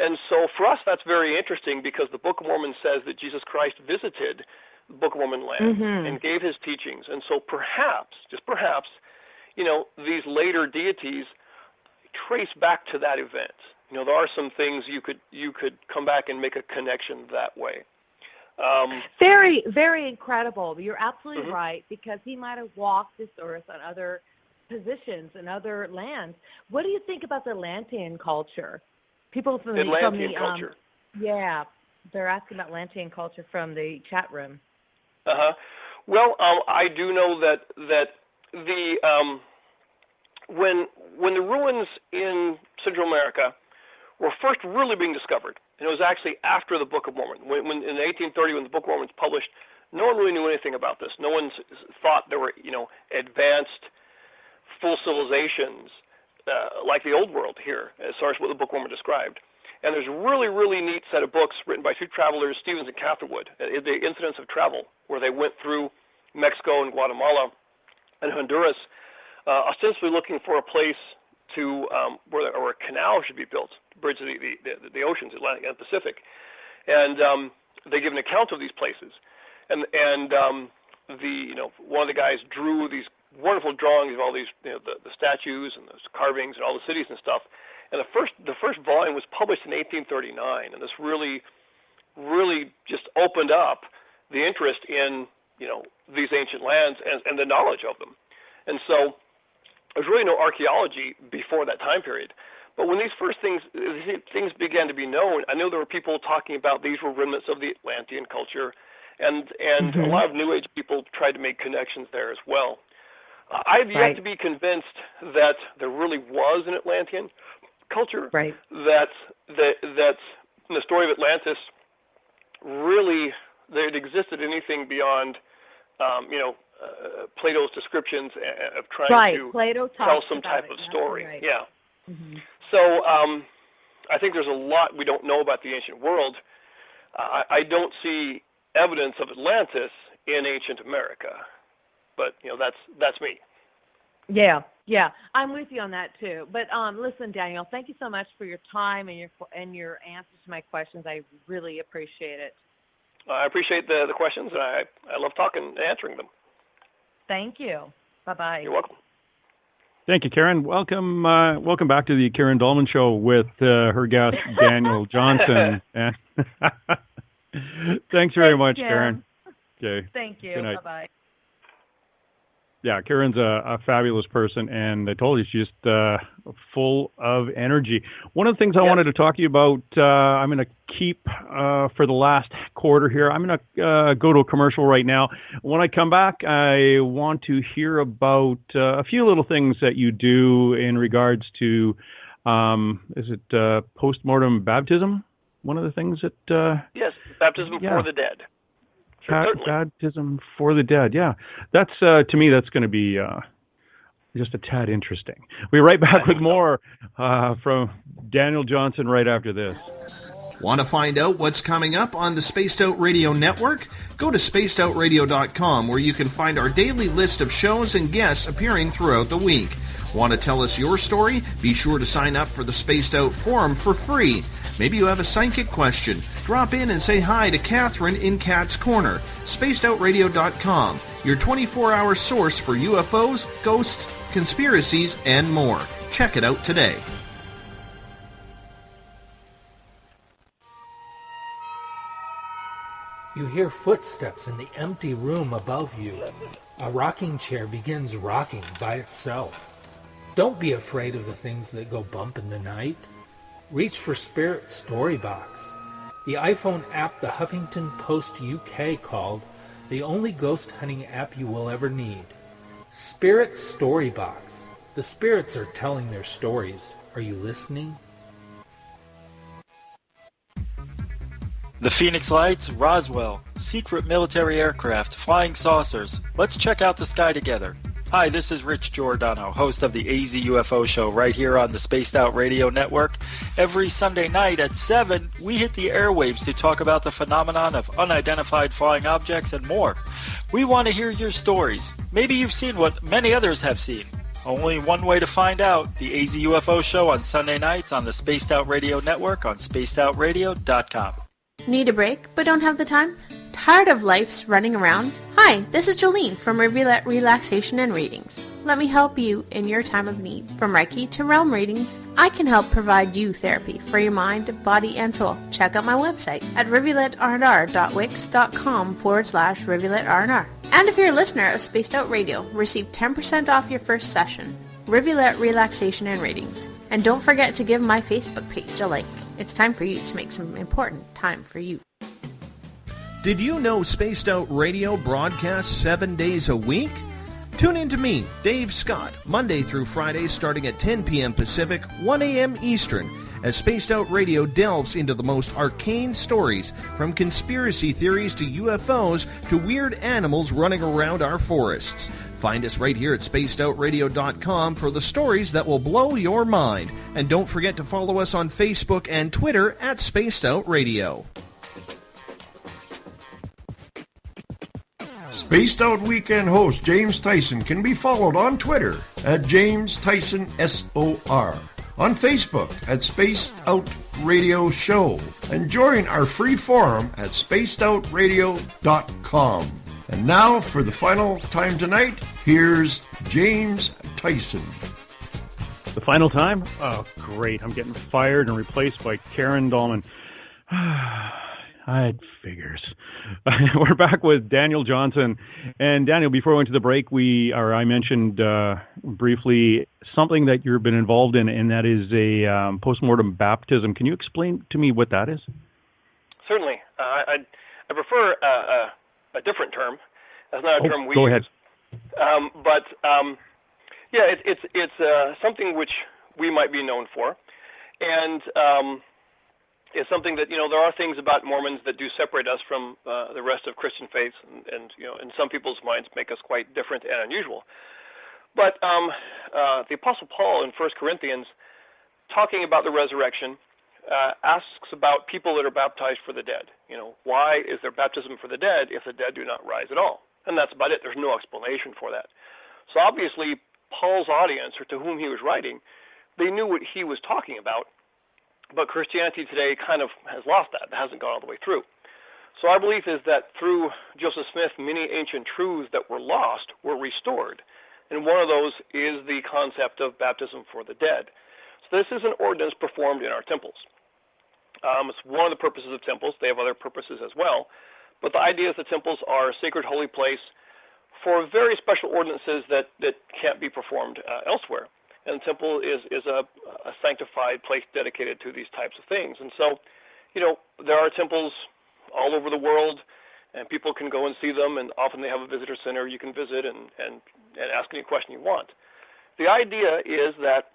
And so for us, that's very interesting because the Book of Mormon says that Jesus Christ visited the Book of Mormon land and gave his teachings. And so perhaps, just perhaps, these later deities trace back to that event. There are some things you could come back and make a connection that way. Very, very incredible. You're absolutely right, because he might have walked this earth on other positions in other lands. What do you think about the Atlantean culture? People from the culture. Yeah, they're asking about Atlantean culture from the chat room. Well, I do know that the when the ruins in Central America were first really being discovered, and it was actually after the Book of Mormon. When in 1830, when the Book of Mormon was published, no one really knew anything about this. No one thought there were advanced full civilizations like the Old World here, as far as what the Book of Mormon described. And there's a really, really neat set of books written by two travelers, Stevens and Catherwood, The Incidents of Travel, where they went through Mexico and Guatemala and Honduras, ostensibly looking for a place to where a canal should be built, bridge the oceans, Atlantic and Pacific, and they give an account of these places, and one of the guys drew these wonderful drawings of all these the statues and those carvings and all the cities and stuff, and the first volume was published in 1839, and this really just opened up the interest in these ancient lands and the knowledge of them, and so. There's really no archaeology before that time period. But when these first things began to be known, I know there were people talking about these were remnants of the Atlantean culture, and a lot of New Age people tried to make connections there as well. I've yet to be convinced that there really was an Atlantean culture, that in the story of Atlantis really there existed anything beyond, Plato's descriptions of trying to tell some type of story. So I think there's a lot we don't know about the ancient world. I don't see evidence of Atlantis in ancient America, but that's me. Yeah, I'm with you on that too. But listen, Daniel, thank you so much for your time and your answers to my questions. I really appreciate it. I appreciate the questions, and I love talking and answering them. Thank you. Bye-bye. You're welcome. Thank you, Karen. Welcome back to the Karen Dolman Show with her guest, Daniel Johnson. Thanks very much, Jim. Karen. Okay. Thank you. Good night. Bye-bye. Yeah, Karen's a fabulous person, and I told you she's just full of energy. One of the things I wanted to talk to you about, I'm going to keep for the last quarter here. I'm going to go to a commercial right now. When I come back, I want to hear about a few little things that you do in regards to, is it postmortem baptism? One of the things that... yes, baptism for the dead. Baptism for the dead, yeah. That's, to me, that's going to be just a tad interesting. We'll be right back with more from Daniel Johnson right after this. Want to find out what's coming up on the Spaced Out Radio Network? Go to spacedoutradio.com where you can find our daily list of shows and guests appearing throughout the week. Want to tell us your story? Be sure to sign up for the Spaced Out Forum for free. Maybe you have a psychic question. Drop in and say hi to Catherine in Cat's Corner. SpacedOutRadio.com, your 24-hour source for UFOs, ghosts, conspiracies, and more. Check it out today. You hear footsteps in the empty room above you. A rocking chair begins rocking by itself. Don't be afraid of the things that go bump in the night. Reach for Spirit Storybox, the iPhone app the Huffington Post UK called the only ghost hunting app you will ever need. Spirit Storybox. The spirits are telling their stories. Are you listening? The Phoenix Lights, Roswell, secret military aircraft, flying saucers. Let's check out the sky together. Hi, this is Rich Giordano, host of the AZ UFO Show right here on the Spaced Out Radio Network. Every Sunday night at 7, we hit the airwaves to talk about the phenomenon of unidentified flying objects and more. We want to hear your stories. Maybe you've seen what many others have seen. Only one way to find out, the AZ UFO Show on Sunday nights on the Spaced Out Radio Network on spacedoutradio.com. Need a break but don't have the time? Tired of life's running around? Hi, this is Jolene from Revealette Relaxation and Readings. Let me help you in your time of need. From Reiki to realm readings, I can help provide you therapy for your mind, body, and soul. Check out my website at rivuletteRR.wix.com/rivuletteRR. And if you're a listener of Spaced Out Radio, receive 10% off your first session. Revealette Relaxation and Readings. And don't forget to give my Facebook page a like. It's time for you to make some important time for you. Did you know Spaced Out Radio broadcasts 7 days a week? Tune in to me, Dave Scott, Monday through Friday starting at 10 p.m. Pacific, 1 a.m. Eastern, as Spaced Out Radio delves into the most arcane stories, from conspiracy theories to UFOs to weird animals running around our forests. Find us right here at spacedoutradio.com for the stories that will blow your mind. And don't forget to follow us on Facebook and Twitter at Spaced Out Radio. Spaced Out Weekend host James Tyson can be followed on Twitter at James Tyson SOR, on Facebook at Spaced Out Radio Show, and join our free forum at spacedoutradio.com. And now, for the final time tonight, here's James Tyson. The final time? Oh, great. I'm getting fired and replaced by Karen Dolman. I figures. We're back with Daniel Johnson. And Daniel, before we went to the break, I mentioned briefly something that you've been involved in, and that is a postmortem baptism. Can you explain to me what that is? Certainly. I prefer a different term. That's not a term we go use. Ahead. It's something which we might be known for, and it's something that, there are things about Mormons that do separate us from the rest of Christian faiths, and in some people's minds make us quite different and unusual. But the Apostle Paul in 1 Corinthians, talking about the resurrection, asks about people that are baptized for the dead. Why is there baptism for the dead if the dead do not rise at all? And that's about it. There's no explanation for that. So obviously, Paul's audience, or to whom he was writing, they knew what he was talking about, but Christianity today kind of has lost that. It hasn't gone all the way through. So our belief is that through Joseph Smith, many ancient truths that were lost were restored. And one of those is the concept of baptism for the dead. So this is an ordinance performed in our temples. It's one of the purposes of temples. They have other purposes as well. But the idea is the temples are a sacred holy place for very special ordinances that can't be performed elsewhere. And the temple is a sanctified place dedicated to these types of things. And so, there are temples all over the world, and people can go and see them, and often they have a visitor center you can visit and ask any question you want. The idea is that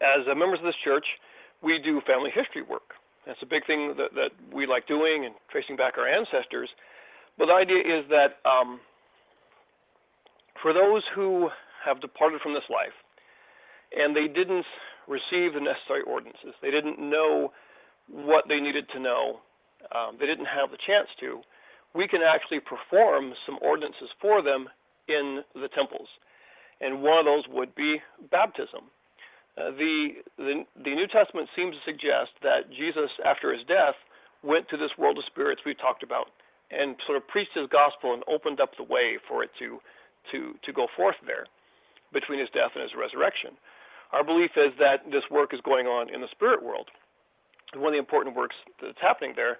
as members of this church, we do family history work. That's a big thing that we like doing and tracing back our ancestors. But the idea is that for those who have departed from this life and they didn't receive the necessary ordinances, they didn't know what they needed to know, they didn't have the chance to, we can actually perform some ordinances for them in the temples. And one of those would be baptism. The New Testament seems to suggest that Jesus, after his death, went to this world of spirits we talked about and sort of preached his gospel and opened up the way for it to go forth there between his death and his resurrection. Our belief is that this work is going on in the spirit world, one of the important works that's happening there,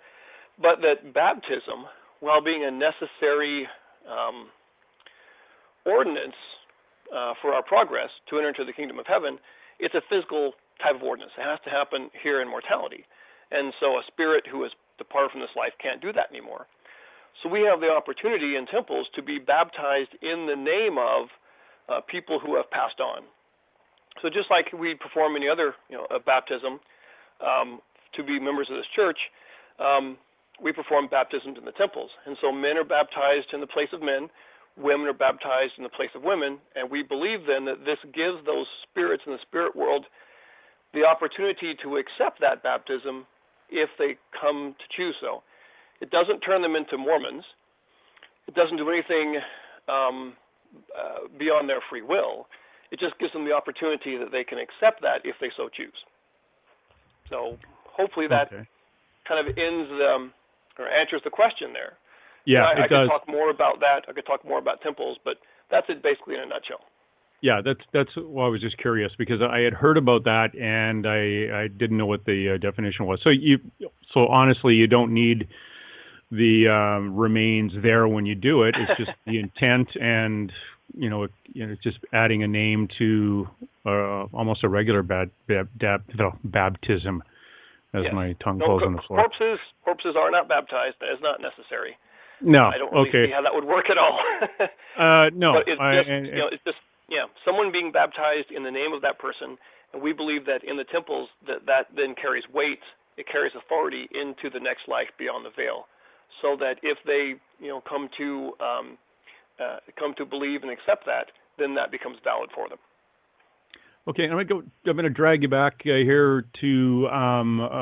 but that baptism, while being a necessary ordinance for our progress to enter into the kingdom of heaven, it's a physical type of ordinance. It has to happen here in mortality. And so a spirit who has departed from this life can't do that anymore. So we have the opportunity in temples to be baptized in the name of people who have passed on. So just like we perform any other baptism to be members of this church, we perform baptisms in the temples. And so men are baptized in the place of men, women are baptized in the place of women, and we believe then that this gives those spirits in the spirit world the opportunity to accept that baptism if they come to choose so. It doesn't turn them into Mormons. It doesn't do anything beyond their free will. It just gives them the opportunity that they can accept that if they so choose. So hopefully that kind of ends or answers the question there. Yeah, I could talk more about that. I could talk more about temples, but that's it basically in a nutshell. Yeah, that's why I was just curious, because I had heard about that and I didn't know what the definition was. So honestly, you don't need the remains there when you do it. It's just the intent and just adding a name to almost a regular baptism, as my tongue falls on the floor. Corpses are not baptized. That is not necessary. No, I don't really see how that would work at all. No, but it's just someone being baptized in the name of that person, and we believe that in the temples that then carries weight, it carries authority into the next life beyond the veil, so that if they come to believe and accept that, then that becomes valid for them. Okay, I'm going to drag you back here to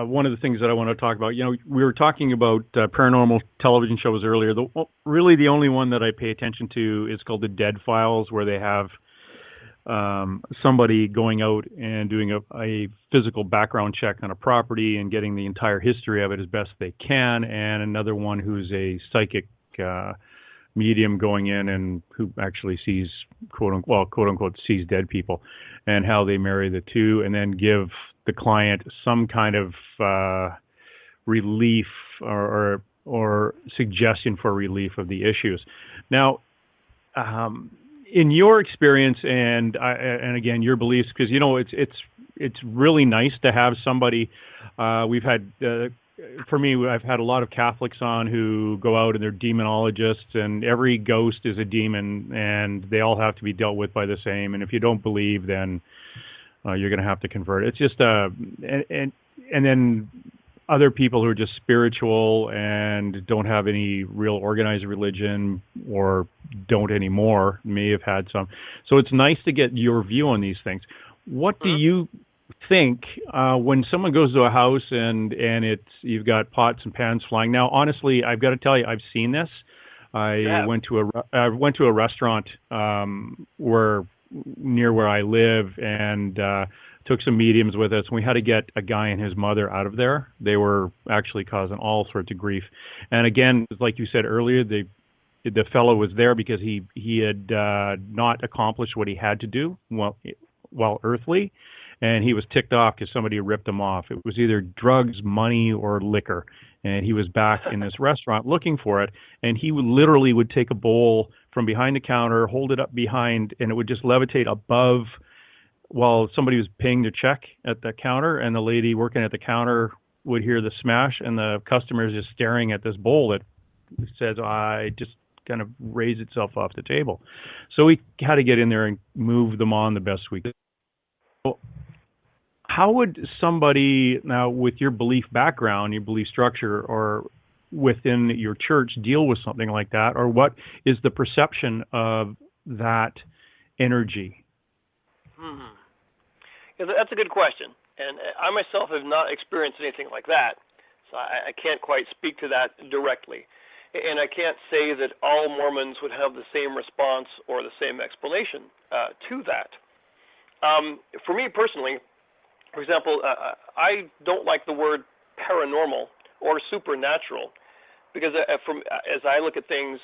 one of the things that I want to talk about. We were talking about paranormal television shows earlier. Really, the only one that I pay attention to is called The Dead Files, where they have somebody going out and doing a physical background check on a property and getting the entire history of it as best they can, and another one who's a psychic medium going in and who actually sees quote unquote sees dead people, and how they marry the two and then give the client some kind of relief or suggestion for relief of the issues. Now, in your experience and again your beliefs, because it's really nice to have somebody. We've had. For me, I've had a lot of Catholics on who go out and they're demonologists, and every ghost is a demon, and they all have to be dealt with by the same. And if you don't believe, then you're going to have to convert. It's just and then other people who are just spiritual and don't have any real organized religion or don't anymore may have had some. So it's nice to get your view on these things. What do you think when someone goes to a house and you've got pots and pans flying? Now, honestly, I've got to tell you, I've seen this. I went to a restaurant near where I live, and took some mediums with us. And we had to get a guy and his mother out of there. They were actually causing all sorts of grief. And again, like you said earlier, the fellow was there because he had not accomplished what he had to do while earthly, and he was ticked off because somebody ripped him off. It was either drugs, money, or liquor, and he was back in this restaurant looking for it, and he literally would take a bowl from behind the counter, hold it up behind, and it would just levitate above while somebody was paying their check at the counter, and the lady working at the counter would hear the smash, and the customer is just staring at this bowl that says, I just kind of raised itself off the table. So we had to get in there and move them on the best we could. So how would somebody, now with your belief background, your belief structure, or within your church deal with something like that? Or what is the perception of that energy? Yeah, that's a good question. And I myself have not experienced anything like that, so I can't quite speak to that directly. And I can't say that all Mormons would have the same response or the same explanation to that. For me personally, for example, I don't like the word paranormal or supernatural because as I look at things,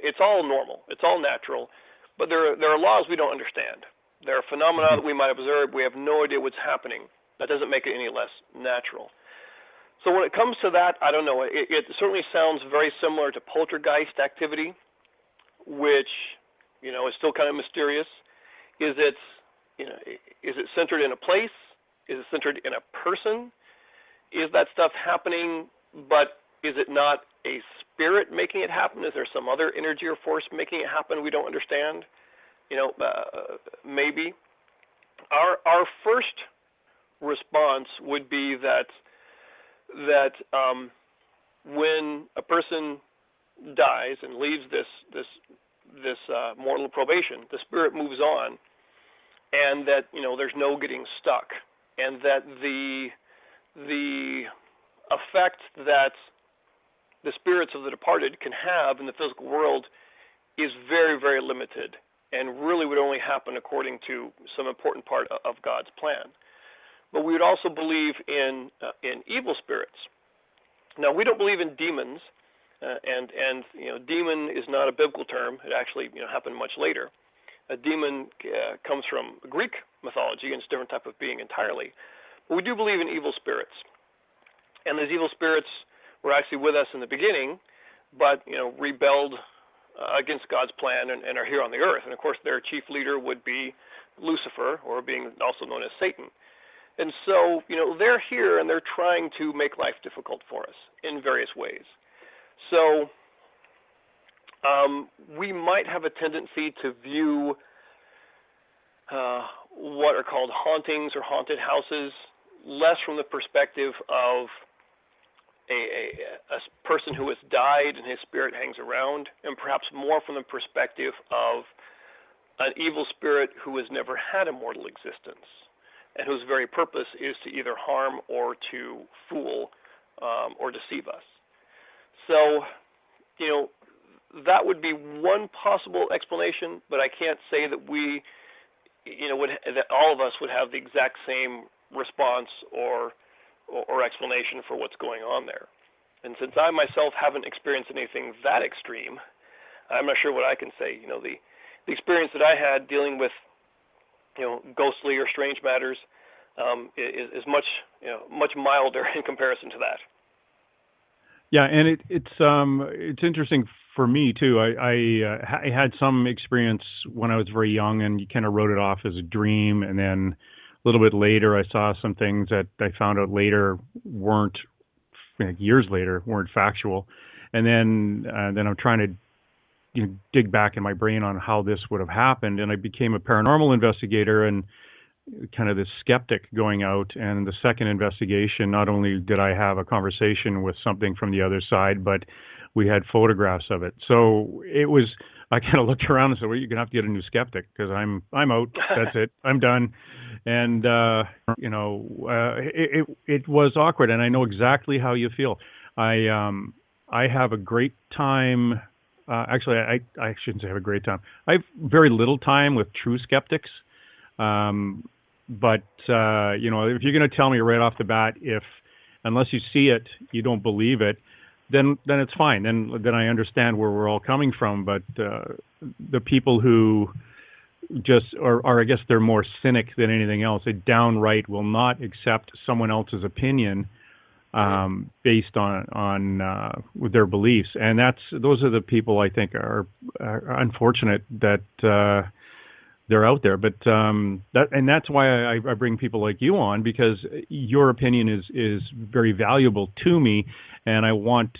it's all normal, it's all natural, but there are laws we don't understand. There are phenomena that we might observe. We have no idea what's happening. That doesn't make it any less natural. So when it comes to that, I don't know. It certainly sounds very similar to poltergeist activity, which, is still kind of mysterious. Is it centered in a place? Is it centered in a person? Is that stuff happening, but is it not a spirit making it happen? Is there some other energy or force making it happen we don't understand? Maybe. Our first response would be that when a person dies and leaves this mortal probation, the spirit moves on, and that there's no getting stuck, and that the effect that the spirits of the departed can have in the physical world is very, very limited, and really would only happen according to some important part of God's plan. But we would also believe in evil spirits. Now, we don't believe in demons, and demon is not a biblical term. It actually happened much later. A demon comes from Greek mythology, and it's a different type of being entirely. But we do believe in evil spirits, and those evil spirits were actually with us in the beginning, but rebelled against God's plan and are here on the earth. And of course, their chief leader would be Lucifer, or being also known as Satan. And so, they're here and they're trying to make life difficult for us in various ways. So, we might have a tendency to view what are called hauntings or haunted houses less from the perspective of a person who has died and his spirit hangs around, and perhaps more from the perspective of an evil spirit who has never had a mortal existence, and whose very purpose is to either harm or to fool or deceive us. So, that would be one possible explanation, but I can't say that we, that all of us would have the exact same response or explanation for what's going on there. And since I myself haven't experienced anything that extreme, I'm not sure what I can say. The experience that I had dealing with ghostly or strange matters is much milder in comparison to that. Yeah, and it's interesting for me too. I had some experience when I was very young, and you kind of wrote it off as a dream, and then a little bit later I saw some things that I found out later weren't, years later, weren't factual, and then I'm trying to dig back in my brain on how this would have happened, and I became a paranormal investigator and kind of this skeptic going out. And the second investigation, not only did I have a conversation with something from the other side, but we had photographs of it. So it was, I kind of looked around and said, well, you're going to have to get a new skeptic because I'm out. That's it. I'm done. And, it was awkward, and I know exactly how you feel. I have a great time. Actually, I shouldn't say have a great time. I have very little time with true skeptics. But if you're going to tell me right off the bat, unless you see it, you don't believe it, then it's fine. Then I understand where we're all coming from. But the people who just are I guess they're more cynic than anything else. They downright will not accept someone else's opinion based on their beliefs, and those are the people I think are unfortunate that they're out there. But that's why I bring people like you on, because your opinion is very valuable to me, and I want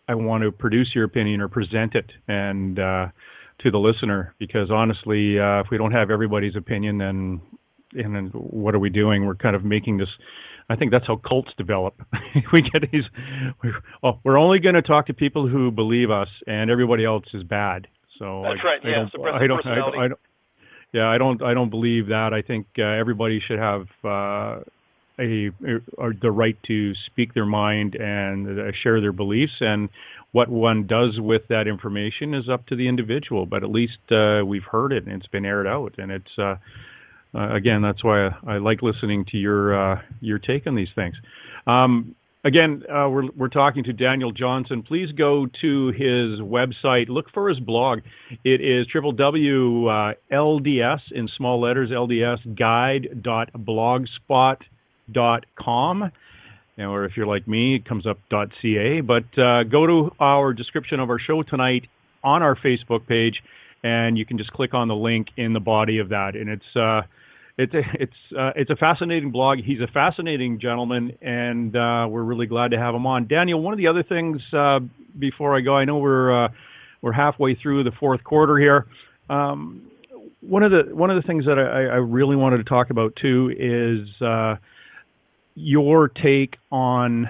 to produce your opinion or present it and to the listener, because honestly, if we don't have everybody's opinion, then what are we doing? We're kind of making this. I think that's how cults develop. We get these. We're only going to talk to people who believe us, and everybody else is bad. So that's right. I don't believe that. I think everybody should have the right to speak their mind and share their beliefs, and what one does with that information is up to the individual. But at least we've heard it and it's been aired out, and it's. Again, that's why I like listening to your take on these things. We're talking to Daniel Johnson. Please go to his website. Look for his blog. It is www.LDS in small letters ldsguide.blogspot.com. Or if you're like me, it comes up .ca. But go to our description of our show tonight on our Facebook page, and you can just click on the link in the body of that, and it's a fascinating blog. He's a fascinating gentleman, and we're really glad to have him on. Daniel, one of the other things before I go, I know we're halfway through the fourth quarter here. One of the things that I really wanted to talk about too is your take on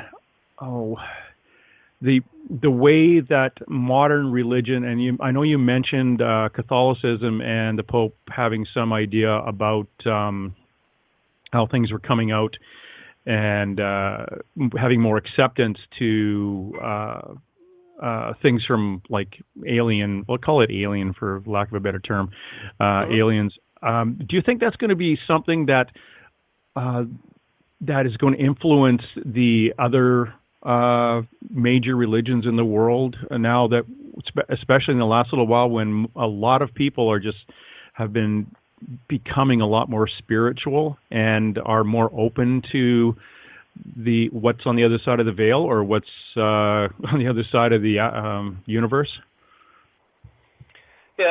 the way that modern religion, and I know you mentioned Catholicism and the Pope having some idea about how things were coming out and having more acceptance to things from like alien, we'll call it alien for lack of a better term, aliens. Do you think that's going to be something that is going to influence the other major religions in the world now, that especially in the last little while, when a lot of people have been becoming a lot more spiritual and are more open to what's on the other side of the veil, or what's on the other side of the universe? Yeah,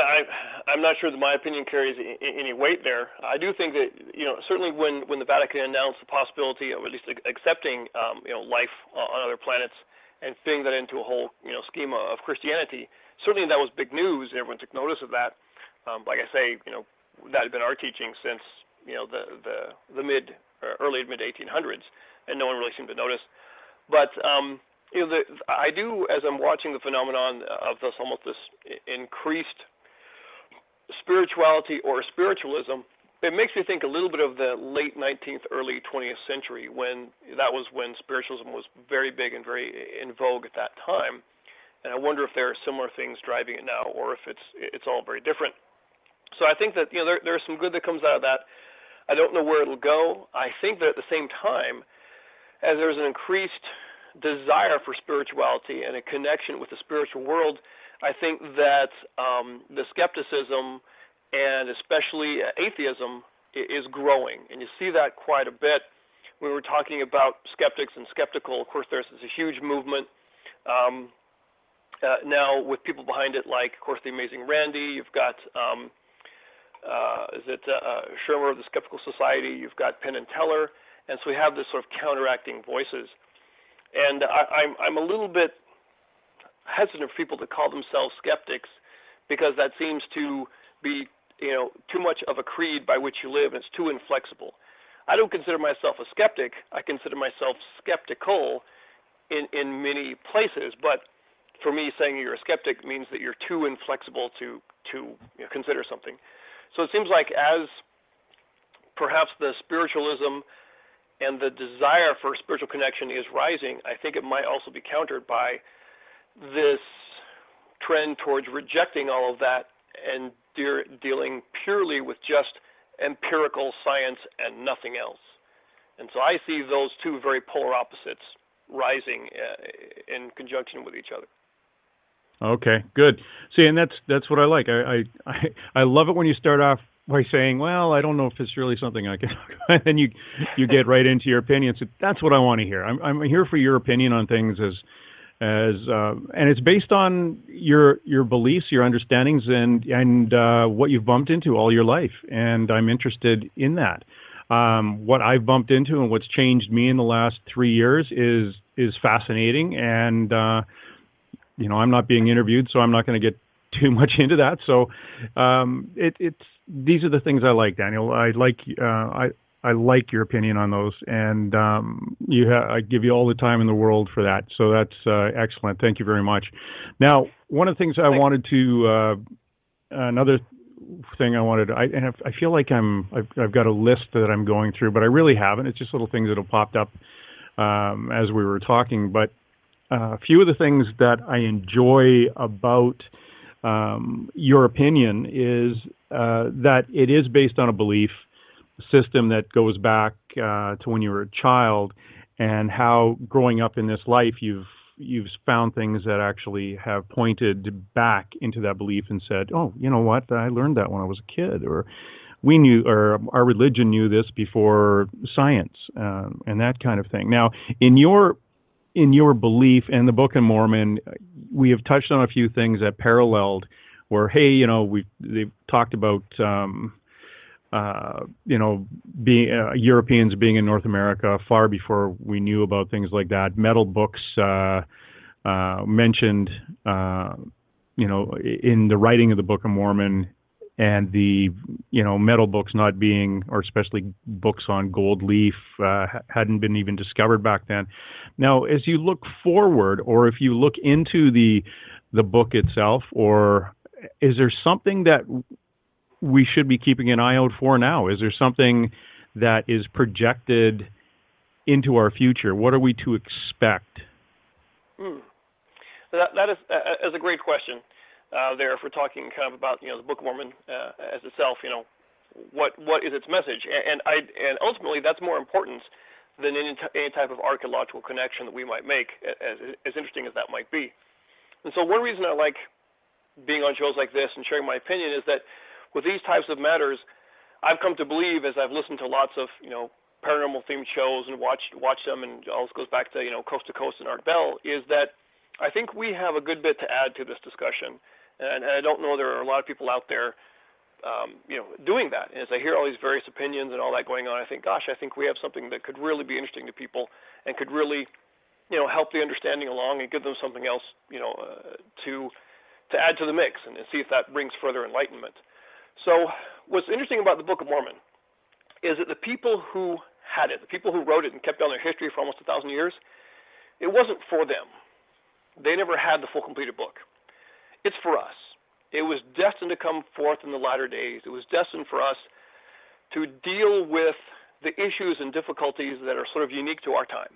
I'm not sure that my opinion carries any weight there. I do think that, certainly when the Vatican announced the possibility of at least accepting, life on other planets and fitting that into a whole, schema of Christianity, certainly that was big news. Everyone took notice of that. Like I say, that had been our teaching since, the early to mid 1800s, and no one really seemed to notice. But I do, as I'm watching the phenomenon of this increased spirituality or spiritualism, it makes me think a little bit of the late 19th, early 20th century, when spiritualism was very big and very in vogue at that time. And I wonder if there are similar things driving it now, or if it's all very different. So I think that there's some good that comes out of that. I don't know where it'll go. I think that at the same time, as there's an increased desire for spirituality and a connection with the spiritual world, I think that the skepticism and especially atheism is growing, and you see that quite a bit. We were talking about skeptics and skeptical. Of course, there's a huge movement now with people behind it, like, of course, the Amazing Randy. You've got Shermer of the Skeptical Society. You've got Penn and Teller, and so we have this sort of counteracting voices. And I'm a little bit hesitant for people to call themselves skeptics, because that seems to be too much of a creed by which you live, and it's too inflexible. I don't consider myself a skeptic. I consider myself skeptical in many places, but for me, saying you're a skeptic means that you're too inflexible to consider something. So it seems like as perhaps the spiritualism and the desire for spiritual connection is rising, I think it might also be countered by this trend towards rejecting all of that and dealing purely with just empirical science and nothing else. And so I see those two very polar opposites rising in conjunction with each other. Okay, good. See, and that's what I like. I love it when you start off by saying, "Well, I don't know if it's really something I can," and then you get right into your opinion. So that's what I want to hear. I'm here for your opinion on things and it's based on your beliefs, your understandings, and what you've bumped into all your life. And I'm interested in that. What I've bumped into and what's changed me in the last 3 years is fascinating. And I'm not being interviewed, so I'm not going to get too much into that. So these are the things I like, Daniel. I like your opinion on those, and I give you all the time in the world for that. So that's excellent. Thank you very much. Now, one of the things I wanted to, another thing I wanted, I feel like I've got a list that I'm going through, but I really haven't. It's just little things that have popped up as we were talking. But a few of the things that I enjoy about your opinion is that it is based on a belief system that goes back to when you were a child, and how growing up in this life you've found things that actually have pointed back into that belief and said, oh, you know what, I learned that when I was a kid, or we knew, or our religion knew this before science, and that kind of thing. Now, in your belief in the Book of Mormon, we have touched on a few things that paralleled where, hey, they've talked about being Europeans being in North America far before we knew about things like that. Metal books mentioned, in the writing of the Book of Mormon, and the metal books not being, or especially books on gold leaf, hadn't been even discovered back then. Now, as you look forward, or if you look into the book itself, or is there something that we should be keeping an eye out for now? Is there something that is projected into our future? What are we to expect? That is a great question. There, if we're talking kind of about the Book of Mormon as itself, what is its message, and ultimately that's more important than any type of archaeological connection that we might make, as interesting as that might be. And so one reason I like being on shows like this and sharing my opinion is that with these types of matters, I've come to believe, as I've listened to lots of paranormal themed shows and watched them, and it also goes back to Coast to Coast and Art Bell, is that I think we have a good bit to add to this discussion. And I don't know, there are a lot of people out there, doing that. And as I hear all these various opinions and all that going on, I think, gosh, I think we have something that could really be interesting to people and could really, help the understanding along and give them something else, to add to the mix and see if that brings further enlightenment. So what's interesting about the Book of Mormon is that the people who had it, the people who wrote it and kept down their history for almost 1,000 years, it wasn't for them. They never had the full completed book. It's for us. It was destined to come forth in the latter days. It was destined for us to deal with the issues and difficulties that are sort of unique to our time.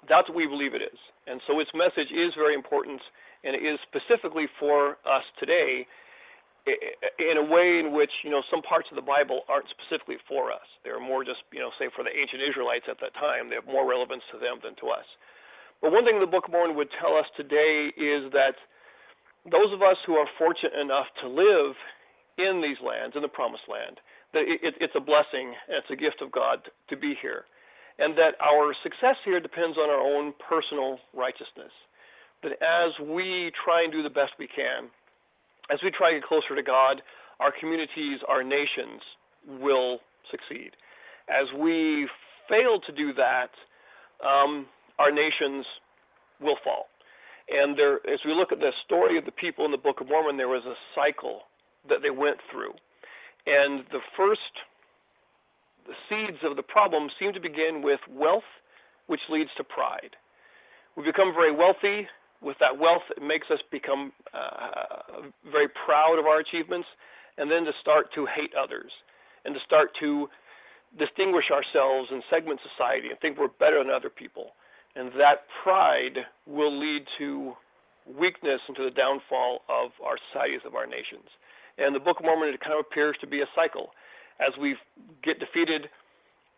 That's what we believe it is. And so its message is very important, and it is specifically for us today in a way in which, some parts of the Bible aren't specifically for us. They're more just, say for the ancient Israelites at that time. They have more relevance to them than to us. But one thing the Book of Mormon would tell us today is that those of us who are fortunate enough to live in these lands, in the Promised Land, that it's a blessing, and it's a gift of God to be here, and that our success here depends on our own personal righteousness. That as we try and do the best we can, as we try to get closer to God, our communities, our nations will succeed. As we fail to do that, our nations will fall. And as we look at the story of the people in the Book of Mormon, there was a cycle that they went through. And the seeds of the problem seem to begin with wealth, which leads to pride. We become very wealthy. With that wealth, it makes us become very proud of our achievements, and then to start to hate others, and to start to distinguish ourselves and segment society and think we're better than other people. And that pride will lead to weakness and to the downfall of our societies, of our nations. And the Book of Mormon, it kind of appears to be a cycle. As we get defeated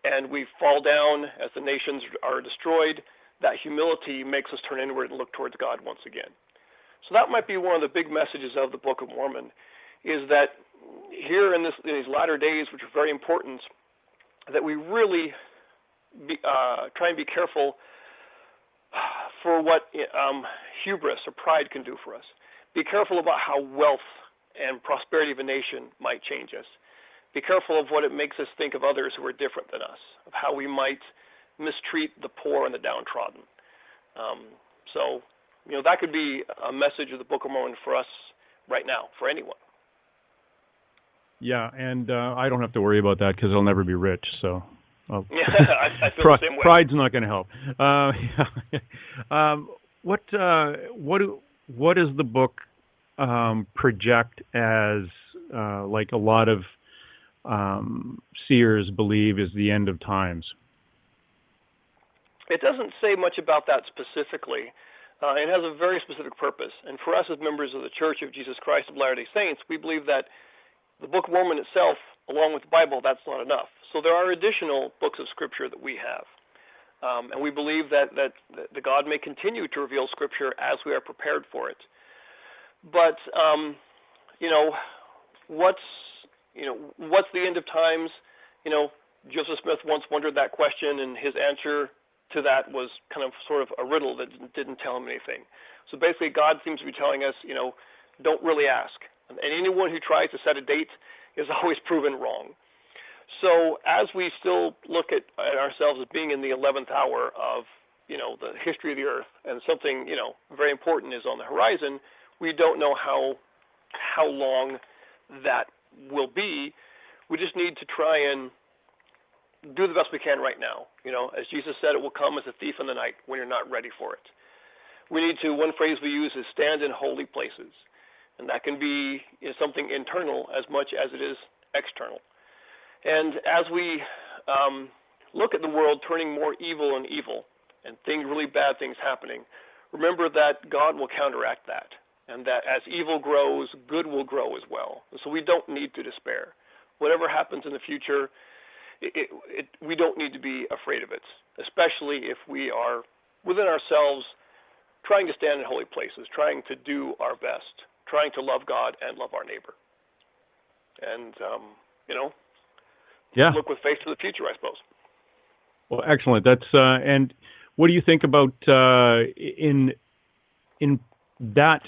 and we fall down, as the nations are destroyed, that humility makes us turn inward and look towards God once again. So that might be one of the big messages of the Book of Mormon, is that here in these latter days, which are very important, that we really try and be careful for what hubris or pride can do for us. Be careful about how wealth and prosperity of a nation might change us. Be careful of what it makes us think of others who are different than us, of how we might mistreat the poor and the downtrodden. So, that could be a message of the Book of Mormon for us right now, for anyone. Yeah, and I don't have to worry about that because I'll never be rich, so... I feel the same way. Pride's not going to help. What does the book project as, like a lot of seers believe, is the end of times? It doesn't say much about that specifically. It has a very specific purpose. And for us as members of the Church of Jesus Christ of Latter-day Saints, we believe that the Book of Mormon itself, along with the Bible, that's not enough. So there are additional books of Scripture that we have. And we believe that the God may continue to reveal Scripture as we are prepared for it. But, what's the end of times? Joseph Smith once wondered that question, and his answer to that was kind of sort of a riddle that didn't tell him anything. So basically, God seems to be telling us, don't really ask. And anyone who tries to set a date is always proven wrong. So as we still look at ourselves as being in the 11th hour of, the history of the earth, and something, very important is on the horizon, we don't know how long that will be. We just need to try and do the best we can right now. As Jesus said, it will come as a thief in the night when you're not ready for it. We need to, one phrase we use is stand in holy places. And that can be something internal as much as it is external. And as we look at the world turning more evil and evil, and really bad things happening, remember that God will counteract that, and that as evil grows, good will grow as well. And so we don't need to despair. Whatever happens in the future, we don't need to be afraid of it, especially if we are within ourselves trying to stand in holy places, trying to do our best, trying to love God and love our neighbor. And, look with faith to the future, I suppose. Well, excellent. That's and what do you think about in that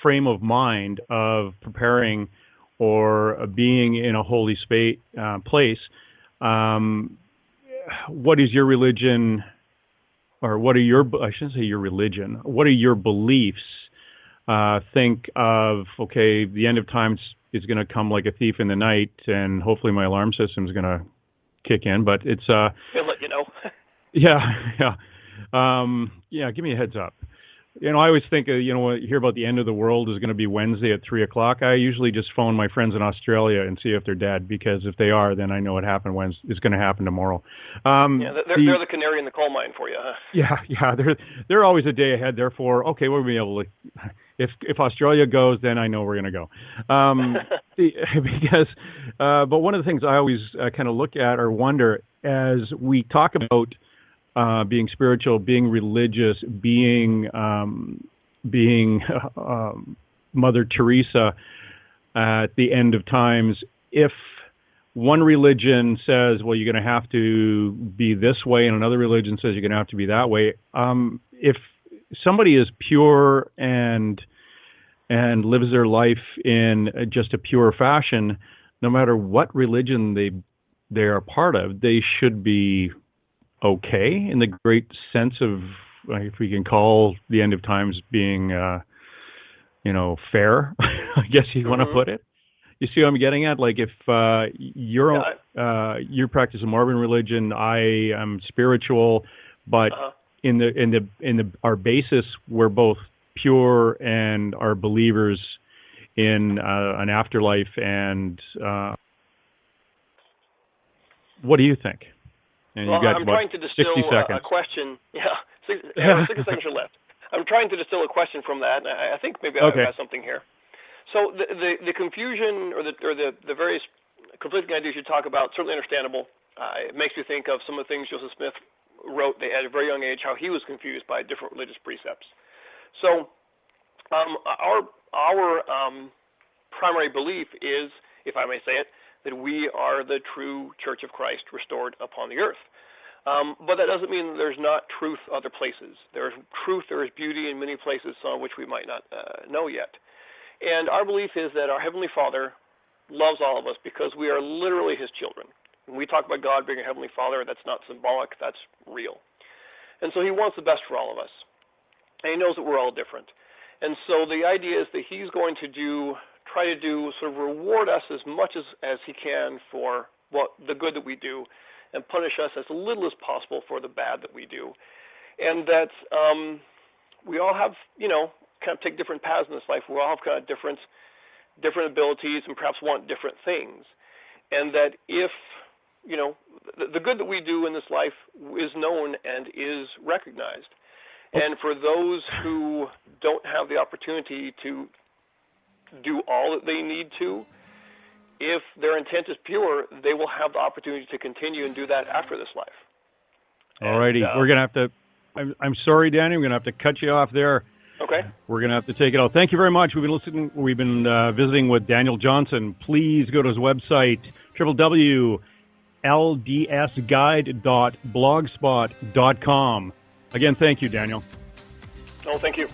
frame of mind of preparing or being in a holy place? What is your religion, or what are I shouldn't say your religion, what are your beliefs? Think of, okay, the end of times is going to come like a thief in the night, and hopefully my alarm system is going to kick in, but it's... He'll let you know. Yeah. Give me a heads up. I always think, when you hear about the end of the world is going to be Wednesday at 3 o'clock, I usually just phone my friends in Australia and see if they're dead, because if they are, then I know it happened it's going to happen tomorrow. They're the canary in the coal mine for you, huh? Yeah, they're always a day ahead. Therefore, okay, we'll be able to. If Australia goes, then I know we're going to go. But one of the things I always kind of look at or wonder as we talk about being spiritual, being religious, being Mother Teresa at the end of times, if one religion says, well, you're going to have to be this way, and another religion says you're going to have to be that way, if somebody is pure and lives their life in just a pure fashion, no matter what religion they are part of, they should be okay, in the great sense of, if we can call the end of times being, fair, I guess you want to put it. You see what I'm getting at? Like if you practice a Mormon religion, I am spiritual, but in our basis, we're both pure and are believers in an afterlife. And what do you think? And well, you got, I'm trying to distill 60 seconds. a question. 60 seconds are left. I'm trying to distill a question from that, and I think maybe I've got something here. So the confusion or the various conflicting ideas you talk about, certainly understandable. It makes me think of some of the things Joseph Smith wrote at a very young age how he was confused by different religious precepts. So our primary belief is, if I may say it, that we are the true Church of Christ restored upon the earth. But that doesn't mean that there's not truth other places. There's truth, there is beauty in many places, some of which we might not know yet. And our belief is that our Heavenly Father loves all of us because we are literally His children. When we talk about God being a Heavenly Father, that's not symbolic, that's real. And so He wants the best for all of us. And He knows that we're all different. And so the idea is that He's going to try to sort of reward us as much as He can for the good that we do, and punish us as little as possible for the bad that we do. And that we all have, kind of take different paths in this life. We all have kind of different abilities and perhaps want different things. And that if, the good that we do in this life is known and is recognized. And for those who don't have the opportunity to do all that they need to, if their intent is pure, they will have the opportunity to continue and do that after this life. All righty. We're going to have to, I'm sorry, Danny, we're going to have to cut you off there. Okay. We're going to have to take it out. Thank you very much. We've been visiting with Daniel Johnson. Please go to his website, www.ldsguide.blogspot.com. Again, thank you, Daniel. Oh, thank you.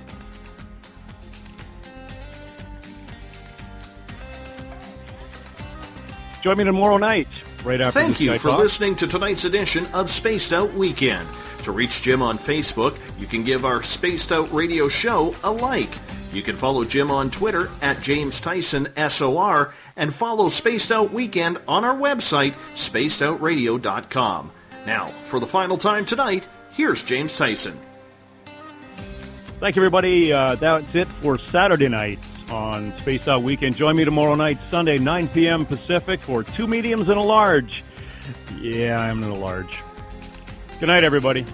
Join me tomorrow night, right after Thank this you guy for talks. listening to tonight's edition of Spaced Out Weekend. To reach Jim on Facebook, you can give our Spaced Out Radio show a like. You can follow Jim on Twitter at James Tyson SOR, and follow Spaced Out Weekend on our website, spacedoutradio.com. Now, for the final time tonight, here's James Tyson. Thank you, everybody. That's it for Saturday night on Spaced Out Weekend. Join me tomorrow night, Sunday, 9 p.m. Pacific, for 2 mediums and a large. Yeah, I'm in a large. Good night, everybody.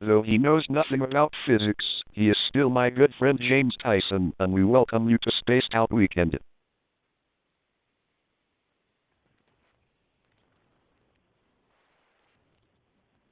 Though he knows nothing about physics, he is still my good friend James Tyson, and we welcome you to Spaced Out Weekend.